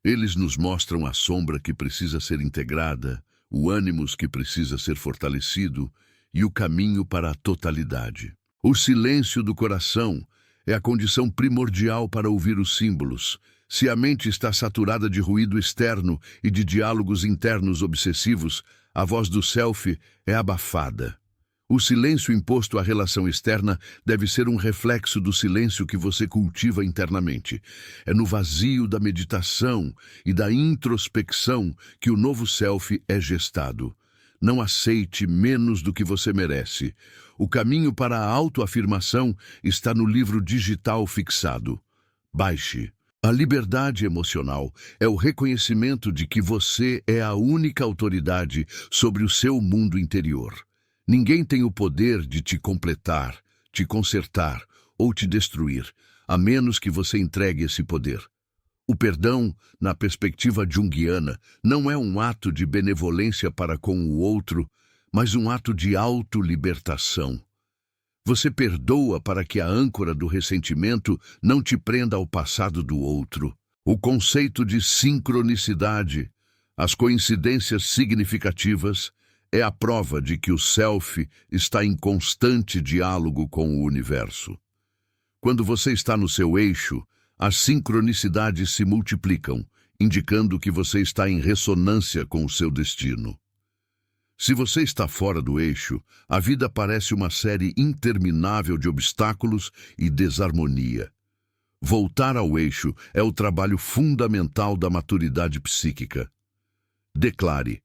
Eles nos mostram a sombra que precisa ser integrada, o ânimos que precisa ser fortalecido e o caminho para a totalidade. O silêncio do coração é a condição primordial para ouvir os símbolos. Se a mente está saturada de ruído externo e de diálogos internos obsessivos, a voz do self é abafada. O silêncio imposto à relação externa deve ser um reflexo do silêncio que você cultiva internamente. É no vazio da meditação e da introspecção que o novo self é gestado. Não aceite menos do que você merece. O caminho para a autoafirmação está no livro digital fixado. Baixe. A liberdade emocional é o reconhecimento de que você é a única autoridade sobre o seu mundo interior. Ninguém tem o poder de te completar, te consertar ou te destruir, a menos que você entregue esse poder. O perdão, na perspectiva junguiana, não é um ato de benevolência para com o outro, mas um ato de autolibertação. Você perdoa para que a âncora do ressentimento não te prenda ao passado do outro. O conceito de sincronicidade, as coincidências significativas, é a prova de que o self está em constante diálogo com o universo. Quando você está no seu eixo, as sincronicidades se multiplicam, indicando que você está em ressonância com o seu destino. Se você está fora do eixo, a vida parece uma série interminável de obstáculos e desarmonia. Voltar ao eixo é o trabalho fundamental da maturidade psíquica. Declare: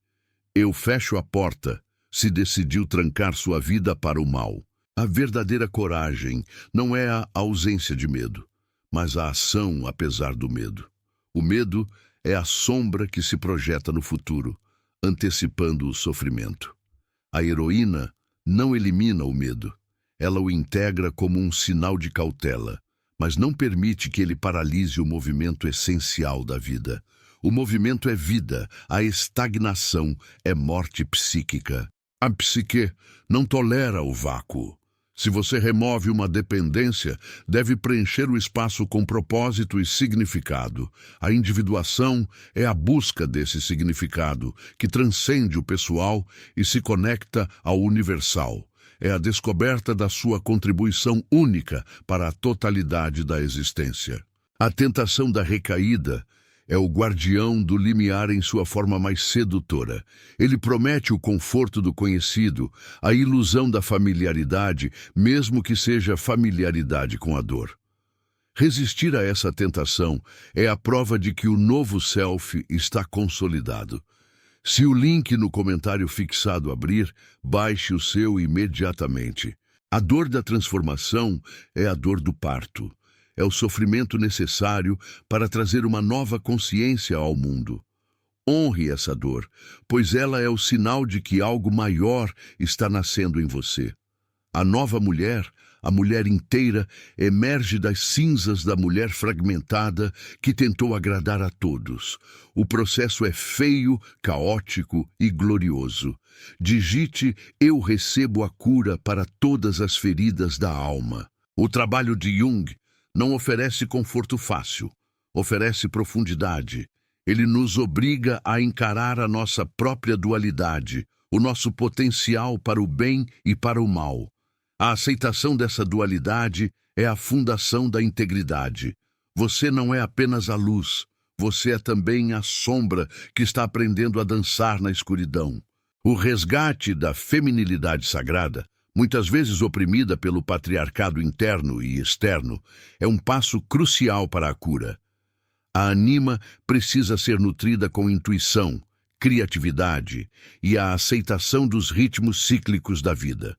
eu fecho a porta, se decidiu trancar sua vida para o mal. A verdadeira coragem não é a ausência de medo, mas a ação apesar do medo. O medo é a sombra que se projeta no futuro, antecipando o sofrimento. A heroína não elimina o medo. Ela o integra como um sinal de cautela, mas não permite que ele paralise o movimento essencial da vida. O movimento é vida, a estagnação é morte psíquica. A psique não tolera o vácuo. Se você remove uma dependência, deve preencher o espaço com propósito e significado. A individuação é a busca desse significado, que transcende o pessoal e se conecta ao universal. É a descoberta da sua contribuição única para a totalidade da existência. A tentação da recaída é o guardião do limiar em sua forma mais sedutora. Ele promete o conforto do conhecido, a ilusão da familiaridade, mesmo que seja familiaridade com a dor. Resistir a essa tentação é a prova de que o novo self está consolidado. Se o link no comentário fixado abrir, baixe o seu imediatamente. A dor da transformação é a dor do parto. É o sofrimento necessário para trazer uma nova consciência ao mundo. Honre essa dor, pois ela é o sinal de que algo maior está nascendo em você. A nova mulher, a mulher inteira, emerge das cinzas da mulher fragmentada que tentou agradar a todos. O processo é feio, caótico e glorioso. Digite: eu recebo a cura para todas as feridas da alma. O trabalho de Jung não oferece conforto fácil, oferece profundidade. Ele nos obriga a encarar a nossa própria dualidade, o nosso potencial para o bem e para o mal. A aceitação dessa dualidade é a fundação da integridade. Você não é apenas a luz, você é também a sombra que está aprendendo a dançar na escuridão. O resgate da feminilidade sagrada, muitas vezes oprimida pelo patriarcado interno e externo, é um passo crucial para a cura. A anima precisa ser nutrida com intuição, criatividade e a aceitação dos ritmos cíclicos da vida.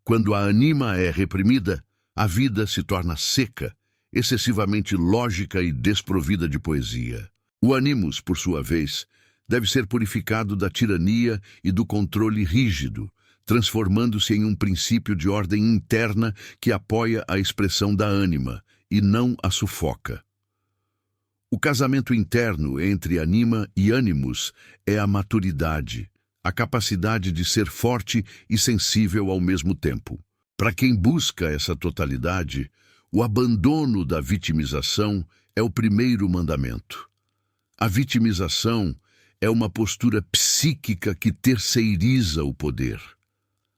Quando a anima é reprimida, a vida se torna seca, excessivamente lógica e desprovida de poesia. O animus, por sua vez, deve ser purificado da tirania e do controle rígido, transformando-se em um princípio de ordem interna que apoia a expressão da ânima e não a sufoca. O casamento interno entre anima e ânimos é a maturidade, a capacidade de ser forte e sensível ao mesmo tempo. Para quem busca essa totalidade, o abandono da vitimização é o primeiro mandamento. A vitimização é uma postura psíquica que terceiriza o poder.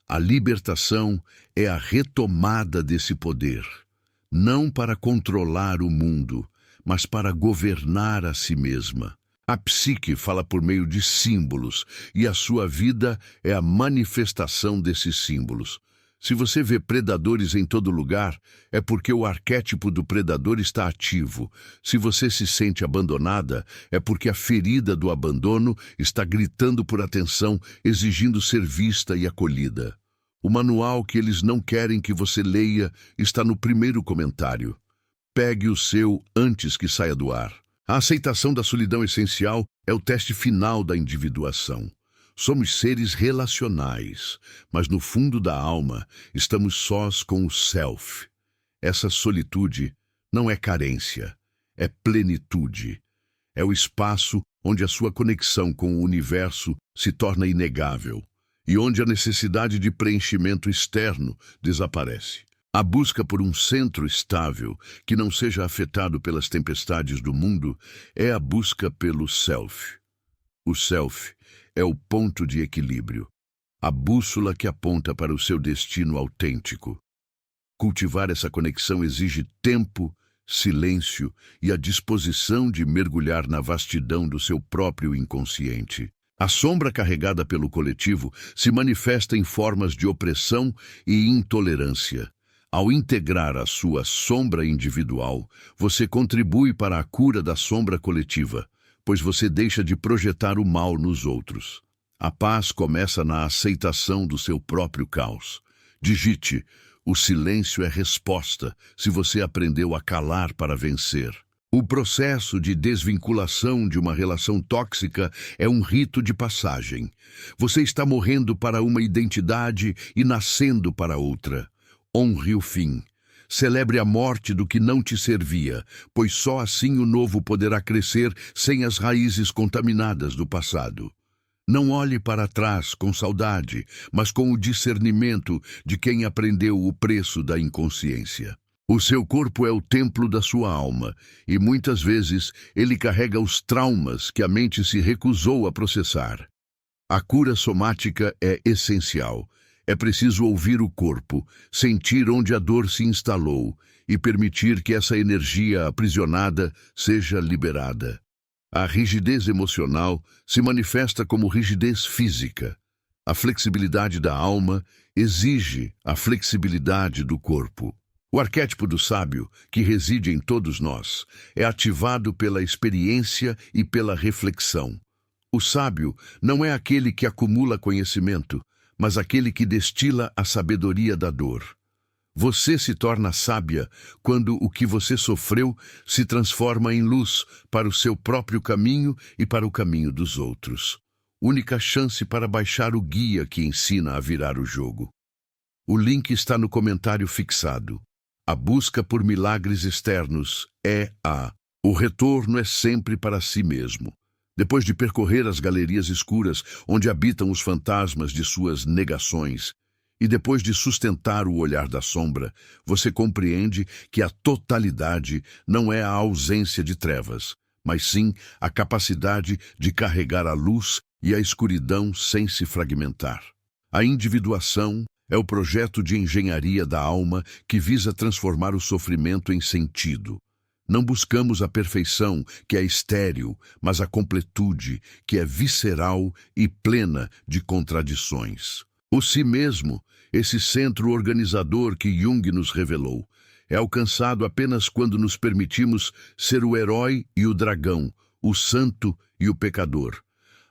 A libertação é a retomada desse poder, não para controlar o mundo, mas para governar a si mesma. A psique fala por meio de símbolos, e a sua vida é a manifestação desses símbolos. Se você vê predadores em todo lugar, é porque o arquétipo do predador está ativo. Se você se sente abandonada, é porque a ferida do abandono está gritando por atenção, exigindo ser vista e acolhida. O manual que eles não querem que você leia está no primeiro comentário. Pegue o seu antes que saia do ar. A aceitação da solidão essencial é o teste final da individuação. Somos seres relacionais, mas no fundo da alma estamos sós com o self. Essa solitude não é carência, é plenitude. É o espaço onde a sua conexão com o universo se torna inegável e onde a necessidade de preenchimento externo desaparece. A busca por um centro estável, que não seja afetado pelas tempestades do mundo, é a busca pelo self. O self é o ponto de equilíbrio, a bússola que aponta para o seu destino autêntico. Cultivar essa conexão exige tempo, silêncio e a disposição de mergulhar na vastidão do seu próprio inconsciente. A sombra carregada pelo coletivo se manifesta em formas de opressão e intolerância. Ao integrar a sua sombra individual, você contribui para a cura da sombra coletiva, pois você deixa de projetar o mal nos outros. A paz começa na aceitação do seu próprio caos. Digite: o silêncio é resposta, se você aprendeu a calar para vencer. O processo de desvinculação de uma relação tóxica é um rito de passagem. Você está morrendo para uma identidade e nascendo para outra. Honre o fim. Celebre a morte do que não te servia, pois só assim o novo poderá crescer sem as raízes contaminadas do passado. Não olhe para trás com saudade, mas com o discernimento de quem aprendeu o preço da inconsciência. O seu corpo é o templo da sua alma, e muitas vezes ele carrega os traumas que a mente se recusou a processar. A cura somática é essencial. É preciso ouvir o corpo, sentir onde a dor se instalou e permitir que essa energia aprisionada seja liberada. A rigidez emocional se manifesta como rigidez física. A flexibilidade da alma exige a flexibilidade do corpo. O arquétipo do sábio, que reside em todos nós, é ativado pela experiência e pela reflexão. O sábio não é aquele que acumula conhecimento, mas aquele que destila a sabedoria da dor. Você se torna sábia quando o que você sofreu se transforma em luz para o seu próprio caminho e para o caminho dos outros. Única chance para baixar o guia que ensina a virar o jogo. O link está no comentário fixado. A busca por milagres externos o retorno é sempre para si mesmo. Depois de percorrer as galerias escuras onde habitam os fantasmas de suas negações, e depois de sustentar o olhar da sombra, você compreende que a totalidade não é a ausência de trevas, mas sim a capacidade de carregar a luz e a escuridão sem se fragmentar. A individuação é o projeto de engenharia da alma que visa transformar o sofrimento em sentido. Não buscamos a perfeição, que é estéril, mas a completude, que é visceral e plena de contradições. O si mesmo, esse centro organizador que Jung nos revelou, é alcançado apenas quando nos permitimos ser o herói e o dragão, o santo e o pecador.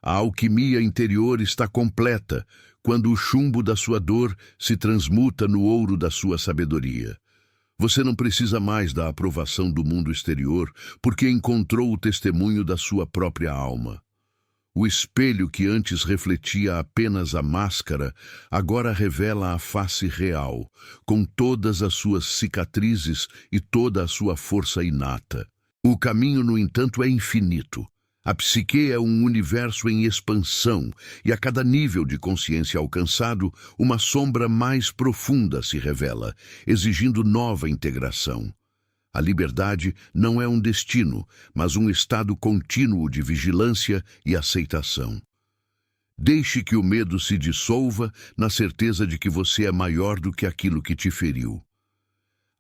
A alquimia interior está completa quando o chumbo da sua dor se transmuta no ouro da sua sabedoria. Você não precisa mais da aprovação do mundo exterior, porque encontrou o testemunho da sua própria alma. O espelho que antes refletia apenas a máscara, agora revela a face real, com todas as suas cicatrizes e toda a sua força inata. O caminho, no entanto, é infinito. A psique é um universo em expansão, e a cada nível de consciência alcançado, uma sombra mais profunda se revela, exigindo nova integração. A liberdade não é um destino, mas um estado contínuo de vigilância e aceitação. Deixe que o medo se dissolva na certeza de que você é maior do que aquilo que te feriu.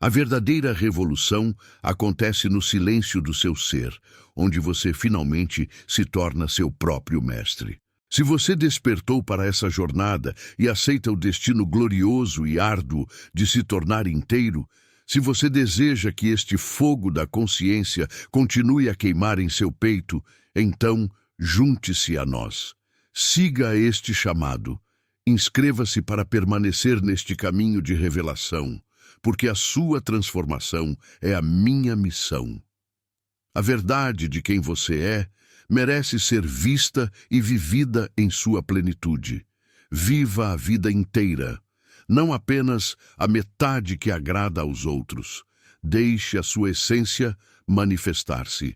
A verdadeira revolução acontece no silêncio do seu ser, onde você finalmente se torna seu próprio mestre. Se você despertou para essa jornada e aceita o destino glorioso e árduo de se tornar inteiro, se você deseja que este fogo da consciência continue a queimar em seu peito, então junte-se a nós. Siga este chamado. Inscreva-se para permanecer neste caminho de revelação, porque a sua transformação é a minha missão. A verdade de quem você é merece ser vista e vivida em sua plenitude. Viva a vida inteira, não apenas a metade que agrada aos outros. Deixe a sua essência manifestar-se.